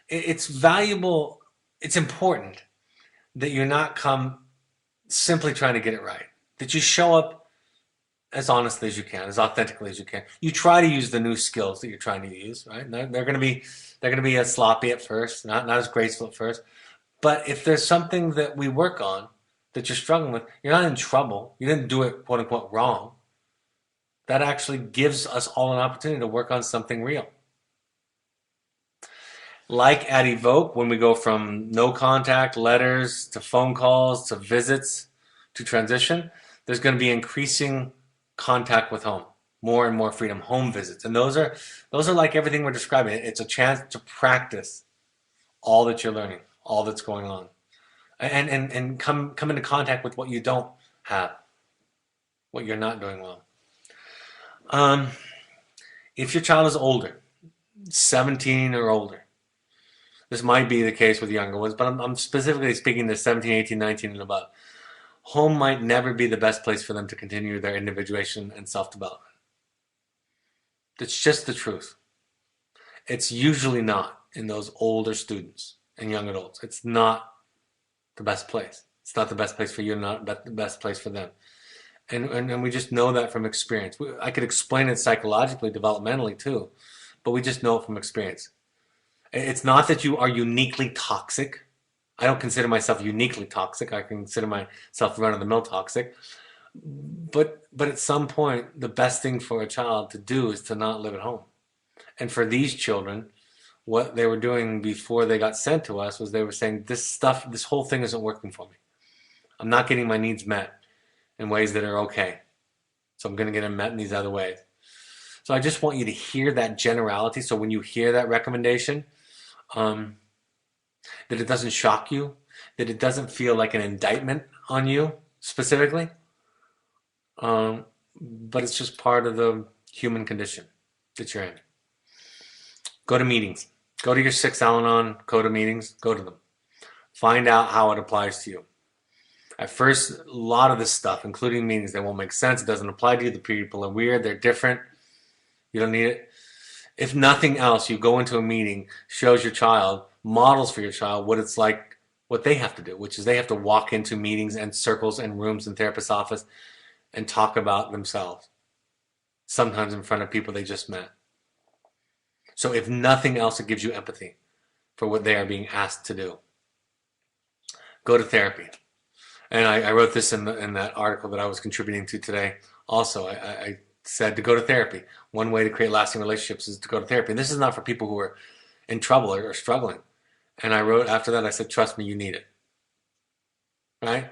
it's valuable, it's important that you not come simply trying to get it right. That you show up as honestly as you can, as authentically as you can. You try to use the new skills that you're trying to use, right? They're going to be as sloppy at first, not as graceful at first. But if there's something that we work on that you're struggling with, you're not in trouble. You didn't do it quote unquote wrong. That actually gives us all an opportunity to work on something real. Like at Evoke, when we go from no contact letters to phone calls to visits to transition, there's going to be increasing contact with home, more and more freedom, home visits. And those are like everything we're describing. It's a chance to practice all that you're learning, all that's going on. And come into contact with what you don't have, what you're not doing well. If your child is older, 17 or older, this might be the case with younger ones, but I'm specifically speaking to 17, 18, 19 and above. Home might never be the best place for them to continue their individuation and self-development. That's just the truth. It's usually not in those older students and young adults. It's not the best place. It's not the best place for you, not the best place for them. And we just know that from experience. I could explain it psychologically, developmentally too, but we just know it from experience. It's not that you are uniquely toxic. I don't consider myself uniquely toxic. I consider myself run-of-the-mill toxic. But at some point, the best thing for a child to do is to not live at home. And for these children, what they were doing before they got sent to us was they were saying, this whole thing isn't working for me. I'm not getting my needs met in ways that are okay. So I'm going to get them met in these other ways. So I just want you to hear that generality. So when you hear that recommendation, that it doesn't shock you, that it doesn't feel like an indictment on you specifically, but it's just part of the human condition that you're in. Go to meetings. Go to your 6 Al-Anon CODA meetings. Go to them. Find out how it applies to you. At first, a lot of this stuff, including meetings, they won't make sense. It doesn't apply to you. The people are weird. They're different. You don't need it. If nothing else, you go into a meeting, shows your child, models for your child what it's like, what they have to do, which is they have to walk into meetings and circles and rooms in therapist's office and talk about themselves, sometimes in front of people they just met. So if nothing else, it gives you empathy for what they are being asked to do. Go to therapy. And I wrote this in that article that I was contributing to today. Also, I said to go to therapy. One way to create lasting relationships is to go to therapy. And this is not for people who are in trouble or struggling. And I wrote after that, I said, trust me, you need it. Right?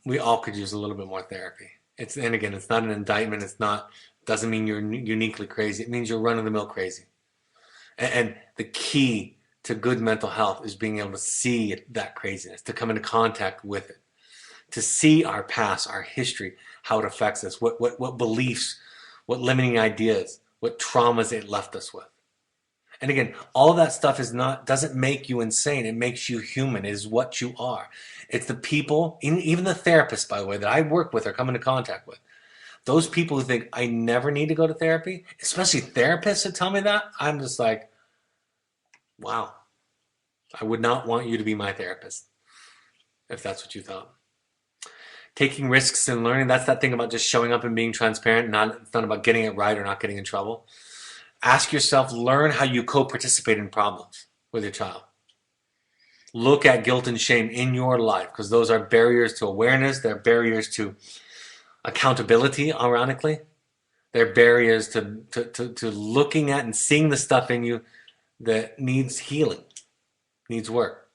We all could use a little bit more therapy. And again, it's not an indictment. Doesn't mean you're uniquely crazy. It means you're run-of-the-mill crazy. And the key to good mental health is being able to see that craziness, to come into contact with it, to see our past, our history, how it affects us, what beliefs, what limiting ideas, what traumas it left us with. And again, all of that stuff doesn't make you insane. It makes you human. It is what you are. It's the people, even the therapists, by the way, that I work with or come into contact with. Those people who think I never need to go to therapy, especially therapists that tell me that, I'm just like, Wow. I would not want you to be my therapist if that's what you thought. Taking risks and learning, that's that thing about just showing up and being transparent. It's not about getting it right or not getting in trouble. Ask yourself, learn how you co-participate in problems with your child. Look at guilt and shame in your life because those are barriers to awareness. They're barriers to accountability, ironically. They're barriers to looking at and seeing the stuff in you that needs healing, needs work.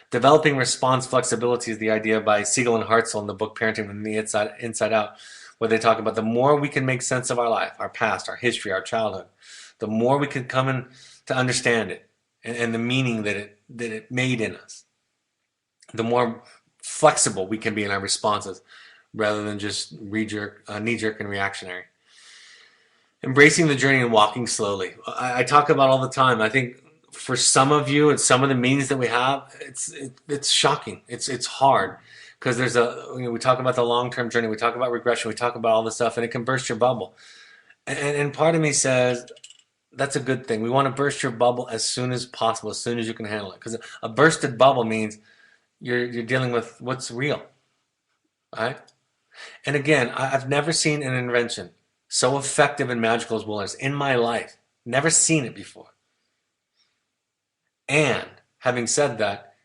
Developing response flexibility is the idea by Siegel and Hartzell in the book Parenting from the Inside Out, where they talk about the more we can make sense of our life, our past, our history, our childhood, the more we can come in to understand it and the meaning that it made in us, the more flexible we can be in our responses rather than just knee-jerk and reactionary. Embracing the journey and walking slowly. I talk about all the time. I think for some of you and some of the meetings that we have, it's shocking. It's hard because we talk about the long-term journey, we talk about regression, we talk about all this stuff, and it can burst your bubble. And part of me says that's a good thing. We want to burst your bubble as soon as possible, as soon as you can handle it, because a bursted bubble means you're dealing with what's real, right? And again, I've never seen an intervention so effective and magical as wilderness in my life. Never seen it before. And having said that,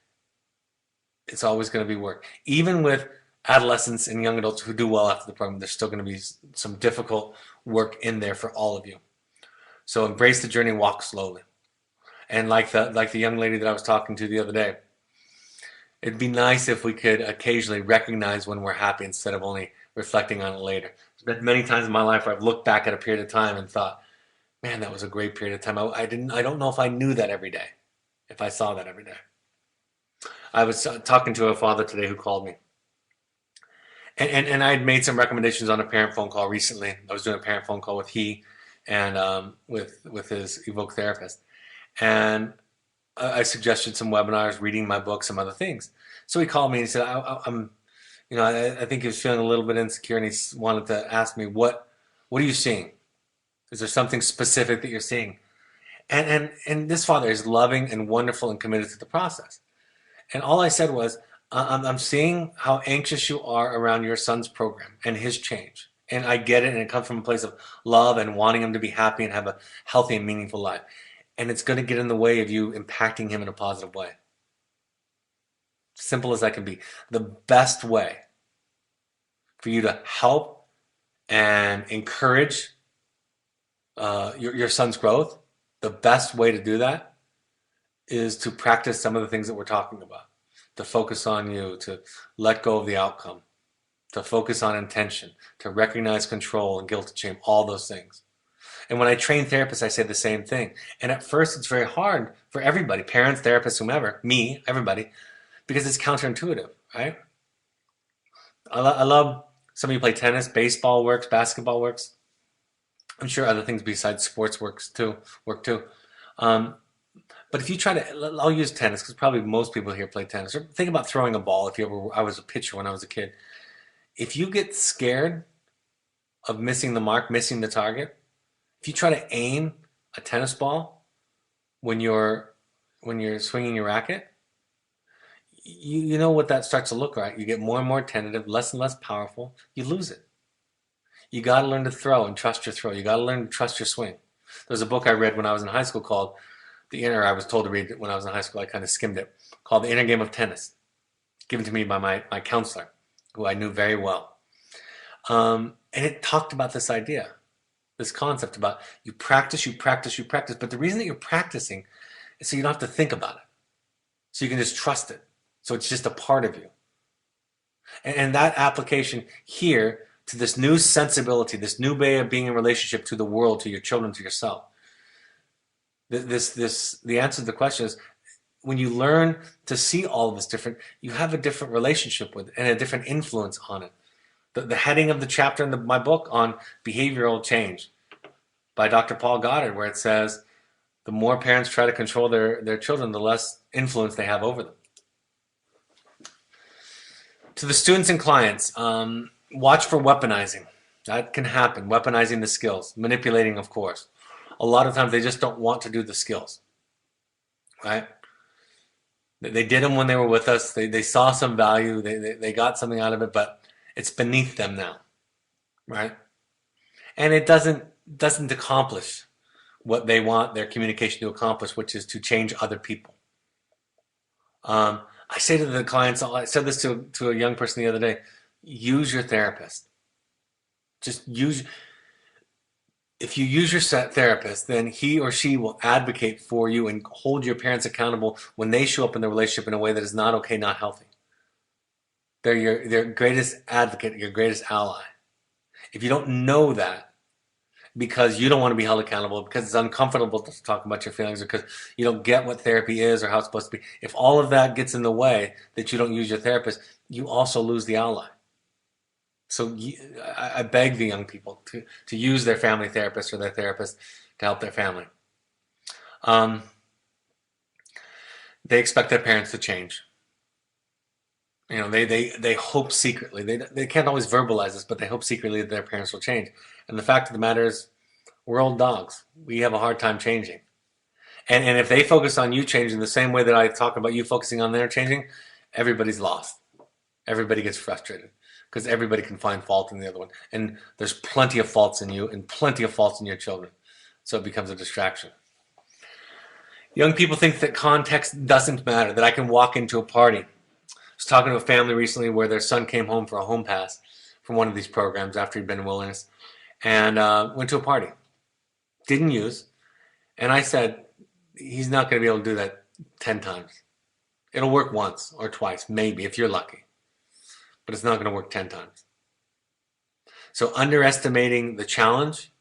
it's always going to be work. Even with adolescents and young adults who do well after the program, there's still going to be some difficult work in there for all of you. So embrace the journey, walk slowly. And like the young lady that I was talking to the other day, it'd be nice if we could occasionally recognize when we're happy instead of only reflecting on it later. There's been many times in my life where I've looked back at a period of time and thought, man, that was a great period of time. I don't know if I knew that every day, if I saw that every day. I was talking to a father today who called me. And I had made some recommendations on a parent phone call recently. I was doing a parent phone call with he and with his Evoke therapist. And I suggested some webinars, reading my book, some other things. So he called me and he said, I think he was feeling a little bit insecure and he wanted to ask me, what are you seeing? Is there something specific that you're seeing? And this father is loving and wonderful and committed to the process. And all I said was, I'm seeing how anxious you are around your son's program and his change. And I get it, and it comes from a place of love and wanting him to be happy and have a healthy and meaningful life. And it's going to get in the way of you impacting him in a positive way. Simple as that can be. The best way for you to help and encourage your son's growth, the best way to do that is to practice some of the things that we're talking about. To focus on you, to let go of the outcome, to focus on intention, to recognize control and guilt and shame, all those things. And when I train therapists, I say the same thing. And at first, it's very hard for everybody, parents, therapists, whomever, me, everybody, because it's counterintuitive, right? I love, some of you play tennis, baseball works, basketball works. I'm sure other things besides sports work too. But if you try to, I'll use tennis because probably most people here play tennis. Or think about throwing a ball. I was a pitcher when I was a kid. If you get scared of missing the mark, missing the target, if you try to aim a tennis ball when you're swinging your racket, you know what that starts to look like. You get more and more tentative, less and less powerful. You lose it. You got to learn to throw and trust your throw. You got to learn to trust your swing. There's a book I read when I was in high school called I was told to read it when I was in high school. I kind of skimmed it, called The Inner Game of Tennis, given to me by my counselor, who I knew very well. And it talked about this idea, this concept about you practice. But the reason that you're practicing is so you don't have to think about it. So you can just trust it. So it's just a part of you. And that application here to this new sensibility, this new way of being in relationship to the world, to your children, to yourself. The answer to the question is, when you learn to see all of this different, you have a different relationship with it and a different influence on it. The heading of the chapter in my book on behavioral change by Dr. Paul Goddard, where it says, the more parents try to control their children, the less influence they have over them. To the students and clients, watch for weaponizing. That can happen, weaponizing the skills, manipulating, of course. A lot of times they just don't want to do the skills, right? They did them when they were with us. They saw some value. They got something out of it, but it's beneath them now, right? And it doesn't accomplish what they want their communication to accomplish, which is to change other people. I say to the clients, I said this to a young person the other day, use your therapist. Just use, if you use your therapist, then he or she will advocate for you and hold your parents accountable when they show up in the relationship in a way that is not okay, not healthy. They're your greatest advocate, your greatest ally. If you don't know that, because you don't want to be held accountable, because it's uncomfortable to talk about your feelings, or because you don't get what therapy is or how it's supposed to be, if all of that gets in the way that you don't use your therapist, you also lose the ally. So I beg the young people to use their family therapist or their therapist to help their family. Um, they expect their parents to change. You know, they hope secretly. They can't always verbalize this, but they hope secretly that their parents will change. And the fact of the matter is, we're old dogs. We have a hard time changing. And if they focus on you changing the same way that I talk about you focusing on their changing, everybody's lost. Everybody gets frustrated because everybody can find fault in the other one. And there's plenty of faults in you and plenty of faults in your children. So it becomes a distraction. Young people think that context doesn't matter, that I can walk into a party. I was talking to a family recently where their son came home for a home pass from one of these programs after he'd been in wilderness and went to a party. Didn't use. And I said, he's not going to be able to do that 10 times. It'll work once or twice, maybe, if you're lucky. But it's not going to work 10 times. So underestimating the challenge,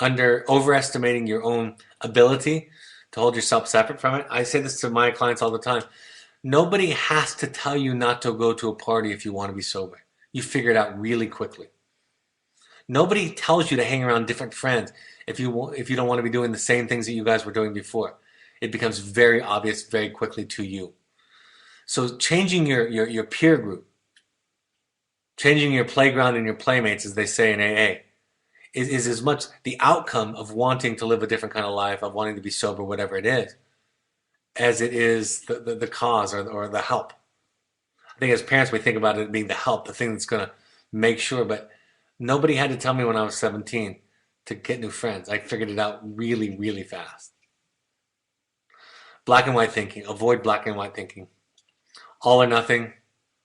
overestimating your own ability to hold yourself separate from it. I say this to my clients all the time. Nobody has to tell you not to go to a party if you want to be sober. You figure it out really quickly. Nobody tells you to hang around different friends if you don't want to be doing the same things that you guys were doing before. It becomes very obvious very quickly to you. So changing your peer group, changing your playground and your playmates, as they say in AA, is as much the outcome of wanting to live a different kind of life, of wanting to be sober, whatever it is, as it is the cause or the help. I think as parents we think about it being the help, the thing that's going to make sure, but nobody had to tell me when I was 17 to get new friends. I figured it out really, really fast. Black and white thinking. Avoid black and white thinking. All or nothing.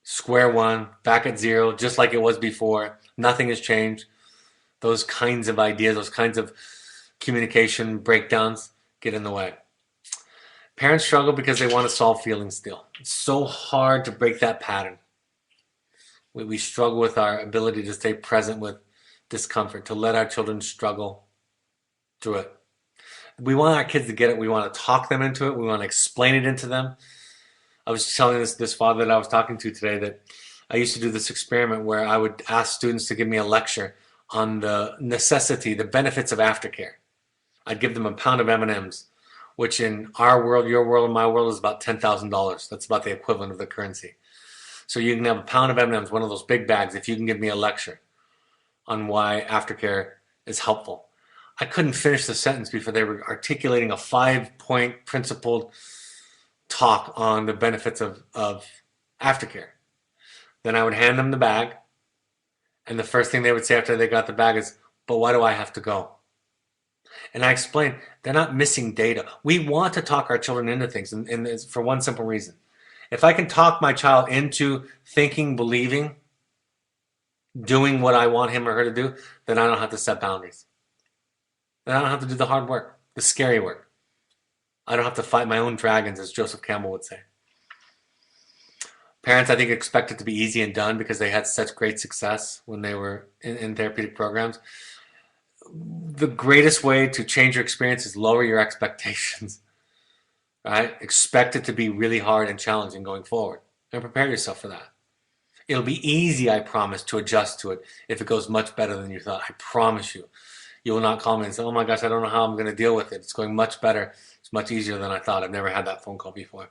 Square one. Back at zero. Just like it was before. Nothing has changed. Those kinds of ideas, those kinds of communication breakdowns get in the way. Parents struggle because they want to solve feelings still. It's so hard to break that pattern. We struggle with our ability to stay present with discomfort, to let our children struggle through it. We want our kids to get it. We want to talk them into it. We want to explain it into them. I was telling this father that I was talking to today that I used to do this experiment where I would ask students to give me a lecture on the necessity, the benefits of aftercare. I'd give them a pound of M&Ms, which in our world, your world, and my world is about $10,000. That's about the equivalent of the currency. So you can have a pound of M&Ms, one of those big bags, if you can give me a lecture on why aftercare is helpful. I couldn't finish the sentence before they were articulating a 5-point principled talk on the benefits of aftercare. Then I would hand them the bag, and the first thing they would say after they got the bag is, but why do I have to go? And I explained, they're not missing data. We want to talk our children into things, and it's for one simple reason. If I can talk my child into thinking, believing, doing what I want him or her to do, then I don't have to set boundaries. Then I don't have to do the hard work, the scary work. I don't have to fight my own dragons, as Joseph Campbell would say. Parents, I think, expect it to be easy and done because they had such great success when they were in therapeutic programs. The greatest way to change your experience is lower your expectations. Right? Expect it to be really hard and challenging going forward. And prepare yourself for that. It'll be easy, I promise, to adjust to it if it goes much better than you thought. I promise you. You will not call me and say, oh my gosh, I don't know how I'm going to deal with it. It's going much better. It's much easier than I thought. I've never had that phone call before.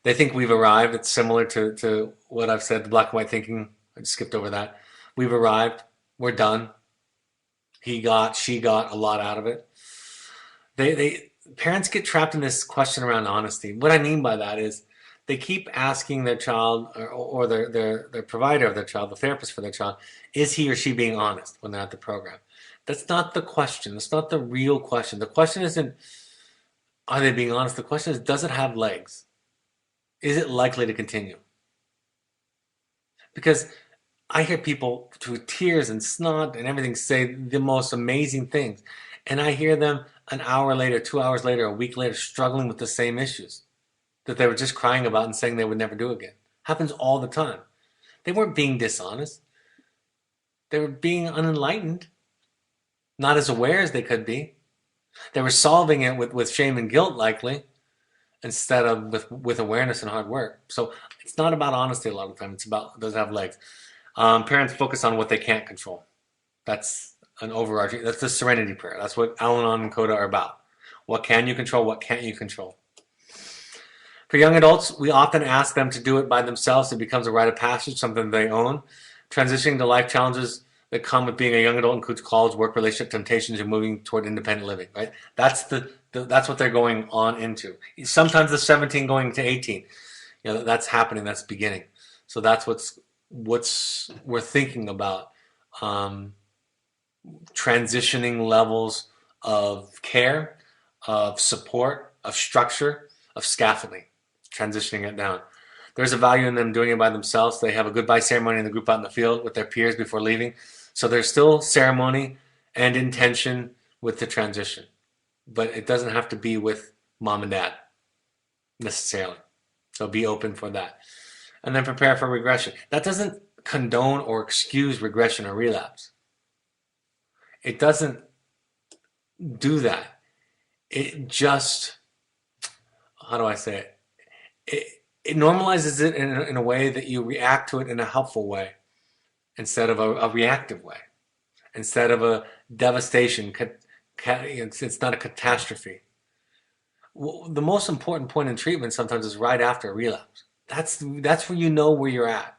They think we've arrived. It's similar to what I've said, the black and white thinking. I just skipped over that. We've arrived. We're done. She got a lot out of it. parents get trapped in this question around honesty. What I mean by that is they keep asking their child or their provider of their child, the therapist for their child, is he or she being honest when they're at the program? That's not the question. That's not the real question. The question isn't, are they being honest? The question is, does it have legs? Is it likely to continue? Because I hear people through tears and snot and everything say the most amazing things. And I hear them an hour later, 2 hours later, a week later, struggling with the same issues that they were just crying about and saying they would never do again. Happens all the time. They weren't being dishonest. They were being unenlightened, not as aware as they could be. They were solving it with shame and guilt, likely, instead of with awareness and hard work. So it's not about honesty a lot of the time. It's about, does it have legs? Parents focus on what they can't control. That's an overarching, that's the serenity prayer. That's what Al-Anon and Coda are about. What can you control? What can't you control? For young adults, we often ask them to do it by themselves. It becomes a rite of passage, something they own. Transitioning to life challenges that come with being a young adult includes college, work, relationship, temptations, and moving toward independent living. Right? That's what they're going on into. Sometimes the 17 going to 18. That's happening. That's beginning. So that's what's we're thinking about. Transitioning levels of care, of support, of structure, of scaffolding, transitioning it down. There's a value in them doing it by themselves. They have a goodbye ceremony in the group out in the field with their peers before leaving. So there's still ceremony and intention with the transition, but it doesn't have to be with mom and dad necessarily. So be open for that. And then prepare for regression. That doesn't condone or excuse regression or relapse. It doesn't do that. It just, how do I say it? It normalizes it in a way that you react to it in a helpful way instead of a reactive way. Instead of a devastation, it's not a catastrophe. The most important point in treatment sometimes is right after a relapse. That's where you know where you're at.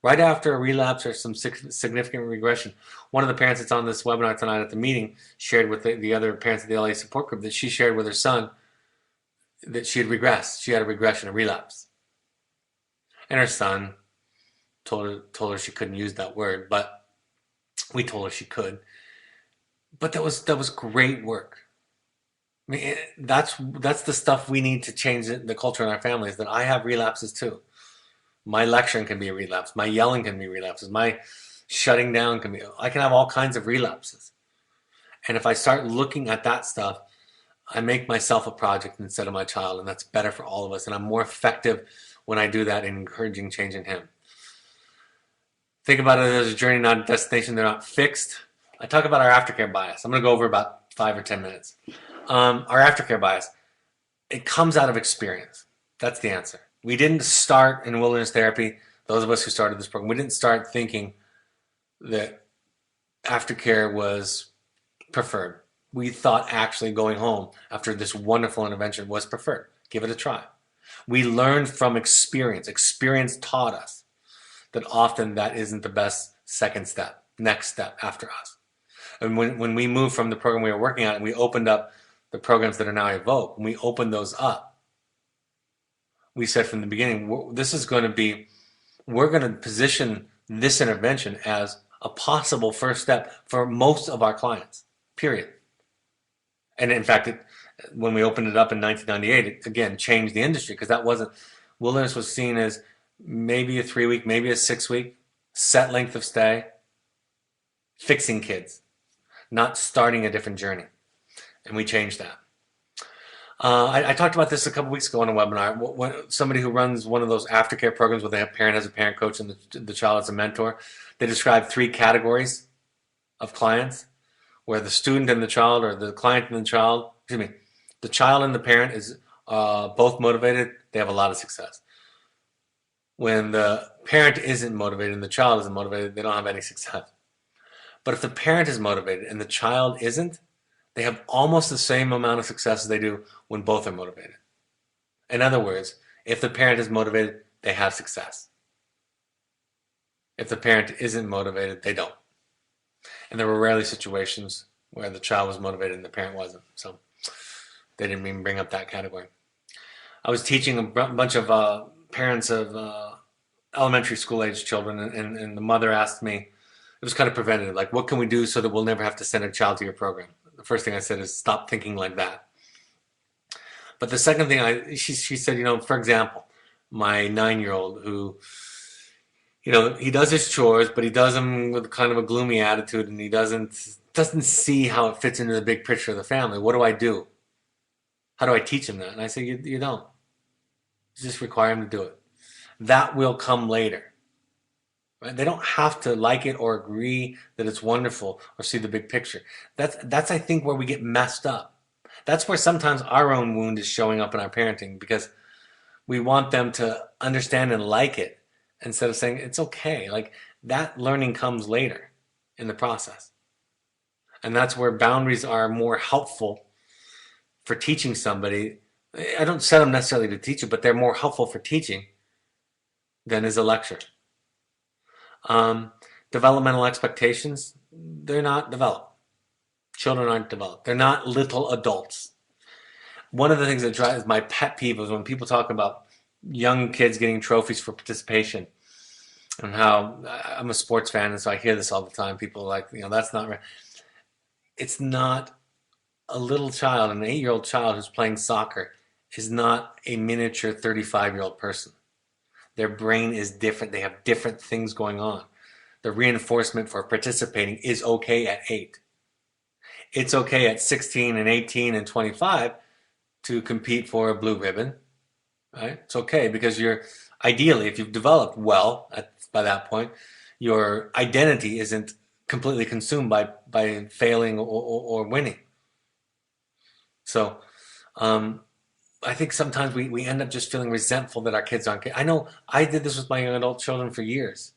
Right after a relapse or some significant regression. One of the parents that's on this webinar tonight at the meeting shared with the other parents of the LA support group that she shared with her son that she had regressed. She had a regression, a relapse. And her son told her she couldn't use that word, but we told her she could. But that was great work. I mean, that's the stuff we need to change the culture in our families, that I have relapses too. My lecturing can be a relapse. My yelling can be relapses. My shutting down can be, I can have all kinds of relapses. And if I start looking at that stuff, I make myself a project instead of my child, and that's better for all of us. And I'm more effective when I do that in encouraging change in him. Think about it as a journey, not a destination. They're not fixed. I talk about our aftercare bias. I'm going to go over about 5 or 10 minutes. Our aftercare bias, it comes out of experience. That's the answer. We didn't start in wilderness therapy, those of us who started this program, we didn't start thinking that aftercare was preferred. We thought actually going home after this wonderful intervention was preferred. Give it a try. We learned from experience. Experience taught us that often that isn't the best second step, next step after us. And when we moved from the program we were working on and we opened up the programs that are now Evoke, when we opened those up, we said from the beginning, we're going to position this intervention as a possible first step for most of our clients, period. And in fact, when we opened it up in 1998, it again changed the industry because wilderness was seen as maybe a 3-week, maybe a 6-week set length of stay, fixing kids, not starting a different journey. And we changed that. I talked about this a couple weeks ago on a webinar. Somebody who runs one of those aftercare programs where the parent has a parent coach and the child has a mentor, they describe 3 categories of clients where the student and the child, or the client and the child, the child and the parent is both motivated, they have a lot of success. When the parent isn't motivated and the child isn't motivated, they don't have any success. But if the parent is motivated and the child isn't, they have almost the same amount of success as they do when both are motivated. In other words, if the parent is motivated, they have success. If the parent isn't motivated, they don't. And there were rarely situations where the child was motivated and the parent wasn't. So They didn't even bring up that category. I was teaching a bunch of parents of elementary school age children, and the mother asked me, it was kind of preventative, like, what can we do so that we'll never have to send a child to your program? The first thing I said is stop thinking like that. But the second thing she said, for example, my 9-year-old who, he does his chores, but he does them with kind of a gloomy attitude, and he doesn't see how it fits into the big picture of the family. What do I do? How do I teach him that? And I say, you don't. You just require him to do it. That will come later. Right? They don't have to like it or agree that it's wonderful or see the big picture. That's I think where we get messed up. That's where sometimes our own wound is showing up in our parenting, because we want them to understand and like it instead of saying it's okay. Like, that learning comes later in the process. And that's where boundaries are more helpful for teaching somebody. I don't set them necessarily to teach it, but they're more helpful for teaching than is a lecture. Developmental expectations, they're not developed. Children aren't developed. They're not little adults. One of the things that drives my pet peeve is when people talk about young kids getting trophies for participation, and how I'm a sports fan, and so I hear this all the time. People are like, that's not right. It's not. A little child, an 8-year-old child who's playing soccer, is not a miniature 35-year-old person. Their brain is different. They have different things going on. The reinforcement for participating is okay at 8. It's okay at 16 and 18 and 25 to compete for a blue ribbon, right? It's okay, because ideally, if you've developed well by that point, your identity isn't completely consumed by failing or winning. So I think sometimes we end up just feeling resentful that our kids aren't. I know I did this with my young adult children for years.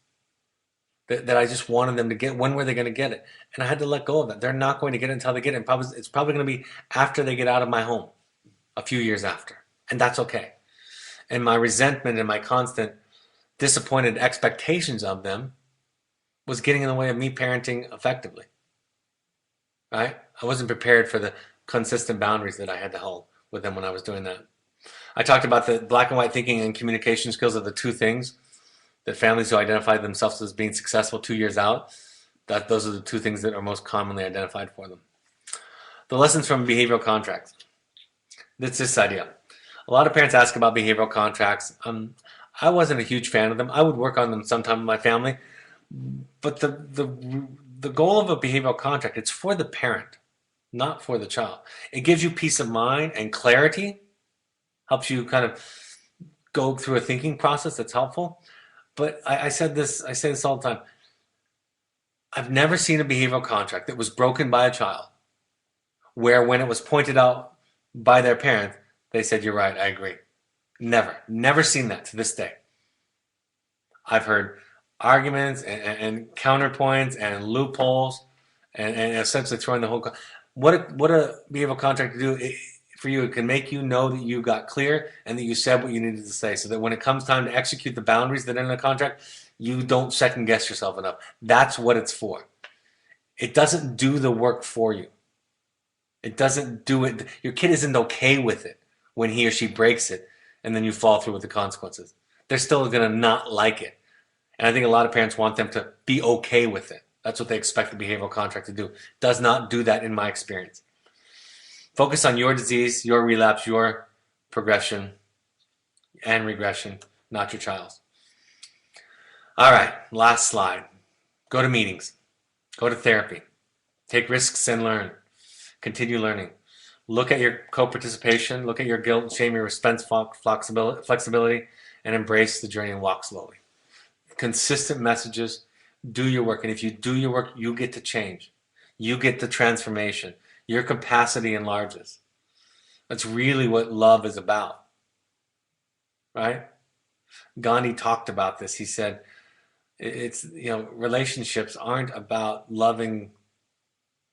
That I just wanted them to get. When were they going to get it? And I had to let go of that. They're not going to get it until they get it. It's probably going to be after they get out of my home, a few years after. And that's okay. And my resentment and my constant disappointed expectations of them was getting in the way of me parenting effectively. Right? I wasn't prepared for the consistent boundaries that I had to hold with them when I was doing that. I talked about the black and white thinking and communication skills are the two things that families who identify themselves as being successful 2 years out, those are the two things that are most commonly identified for them. The lessons from behavioral contracts. It's this idea. A lot of parents ask about behavioral contracts. I wasn't a huge fan of them. I would work on them sometime with my family, but the goal of a behavioral contract, it's for the parent, not for the child. It gives you peace of mind and clarity, helps you kind of go through a thinking process that's helpful. But I say this all the time. I've never seen a behavioral contract that was broken by a child where, when it was pointed out by their parent, they said, "You're right, I agree." Never seen that to this day. I've heard arguments and counterpoints and loopholes and essentially throwing the whole. What a behavioral contract to do for you, it can make you know that you got clear and that you said what you needed to say, so that when it comes time to execute the boundaries that are in the contract, you don't second guess yourself enough. That's what it's for. It doesn't do the work for you. It doesn't do it. Your kid isn't okay with it when he or she breaks it and then you fall through with the consequences. They're still going to not like it. And I think a lot of parents want them to be okay with it. That's what they expect the behavioral contract to do. It does not do that in my experience. Focus on your disease, your relapse, your progression and regression, not your child's. All right, last slide. Go to meetings. Go to therapy. Take risks and learn. Continue learning. Look at your co-participation. Look at your guilt, shame, your response flexibility, and embrace the journey and walk slowly. Consistent messages. Do your work. And if you do your work, you get to change. You get the transformation. Your capacity enlarges. That's really what love is about. Right? Gandhi talked about this. He said, relationships aren't about loving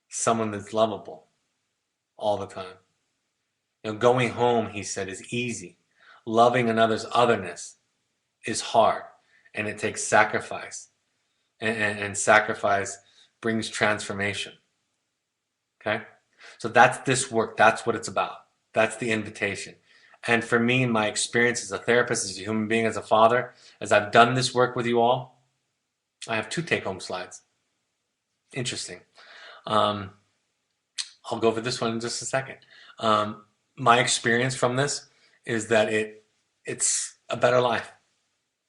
someone that's lovable all the time. Going home, he said, is easy. Loving another's otherness is hard, and it takes sacrifice. And sacrifice brings transformation. Okay? So that's this work. That's what it's about. That's the invitation. And for me, in my experience as a therapist, as a human being, as a father, as I've done this work with you all, I have 2 take-home slides. Interesting. Um, I'll go over this one in just a second. My experience from this is that it's a better life.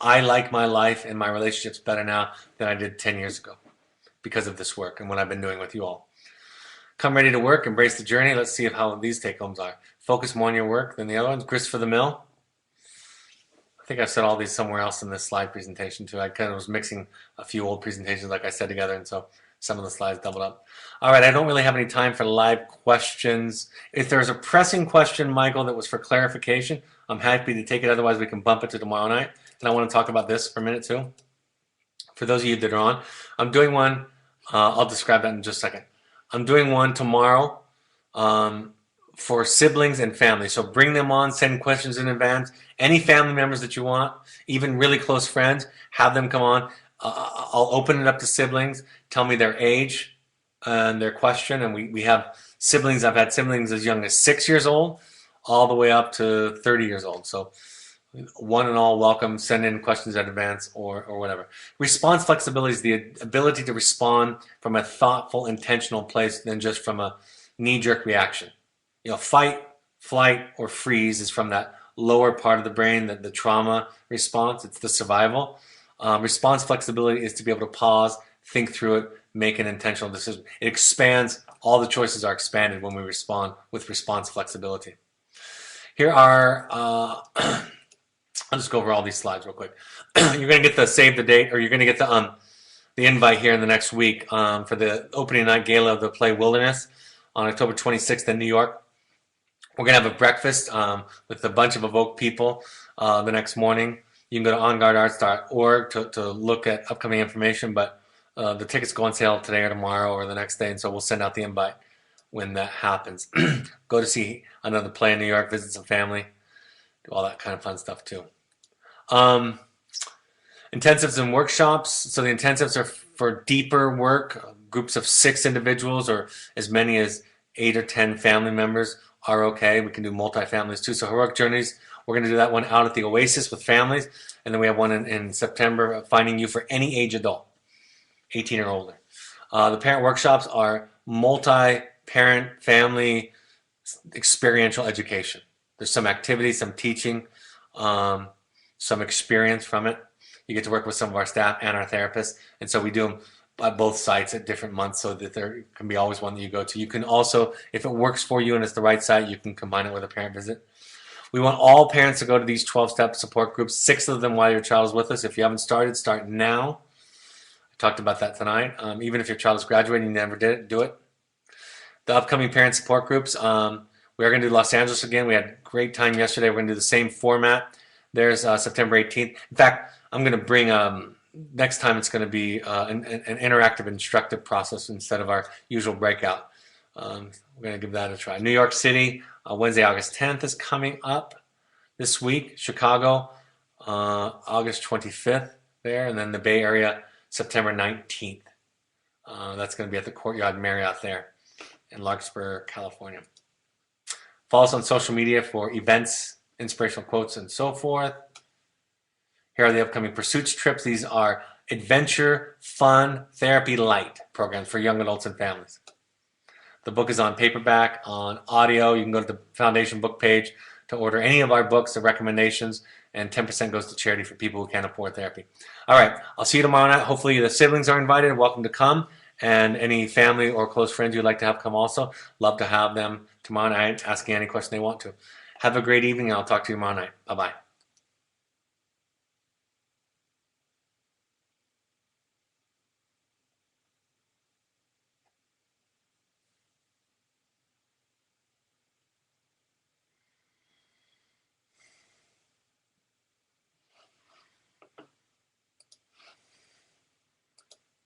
I like my life and my relationships better now than I did 10 years ago because of this work and what I've been doing with you all. Come ready to work, embrace the journey. Let's see how these take-homes are. Focus more on your work than the other ones. Grist for the mill. I think I've said all these somewhere else in this slide presentation too. I kind of was mixing a few old presentations like I said together, and so some of the slides doubled up. All right, I don't really have any time for live questions. If there's a pressing question, Michael, that was for clarification, I'm happy to take it. Otherwise, we can bump it to tomorrow night. And I want to talk about this for a minute too. For those of you that are on, I'm doing one. I'll describe that in just a second. I'm doing one tomorrow for siblings and family. So bring them on, send questions in advance. Any family members that you want, even really close friends, have them come on. I'll open it up to siblings, tell me their age and their question. And we have siblings, I've had siblings as young as 6 years old, all the way up to 30 years old. So one and all welcome, send in questions in advance or whatever. Response flexibility is the ability to respond from a thoughtful, intentional place than just from a knee-jerk reaction. You know, fight, flight, or freeze is from that lower part of the brain, the trauma response. It's the survival. Response flexibility is to be able to pause, think through it, make an intentional decision. It expands. All the choices are expanded when we respond with response flexibility. Here are, I'll just go over all these slides real quick. You're going to get the save the date, or you're going to get the invite here in the next week for the opening night gala of the play Wilderness on October 26th in New York. We're going to have a breakfast with a bunch of Evoke people the next morning. You can go to onguardarts.org to look at upcoming information, but the tickets go on sale today or tomorrow or the next day, and so we'll send out the invite when that happens. Go to see another play in New York, visit some family, do all that kind of fun stuff too. Intensives and workshops. So the intensives are for deeper work. Groups of 6 individuals or as many as 8 or 10 family members are okay. We can do multi-families too. So Heroic Journeys, we're going to do that one out at the Oasis with families. And then we have one in September, Finding You for any age adult, 18 or older. The parent workshops are multi-parent family experiential education. There's some activity, some teaching, some experience from it. You get to work with some of our staff and our therapists. And so we do them at both sites at different months so that there can be always one that you go to. You can also, if it works for you and it's the right site, you can combine it with a parent visit. We want all parents to go to these 12-step support groups, 6 of them while your child is with us. If you haven't started, start now. I talked about that tonight. Even if your child is graduating and you never did it, do it. The upcoming parent support groups, we are going to do Los Angeles again. We had a great time yesterday. We're going to do the same format. There's September 18th. In fact, I'm going to bring, next time it's going to be an interactive, instructive process instead of our usual breakout. We're going to give that a try. New York City, Wednesday, August 10th is coming up this week. Chicago, August 25th there. And then the Bay Area, September 19th. That's going to be at the Courtyard Marriott there in Larkspur, California. Follow us on social media for events, inspirational quotes, and so forth. Here are the upcoming Pursuits trips. These are adventure, fun, therapy light programs for young adults and families. The book is on paperback, on audio. You can go to the Foundation book page to order any of our books, the recommendations, and 10% goes to charity for people who can't afford therapy. All right, I'll see you tomorrow night. Hopefully the siblings are invited. Welcome to come. And any family or close friends you'd like to have come also, love to have them tomorrow night asking any question they want to. Have a great evening, and I'll talk to you tomorrow night. Bye-bye.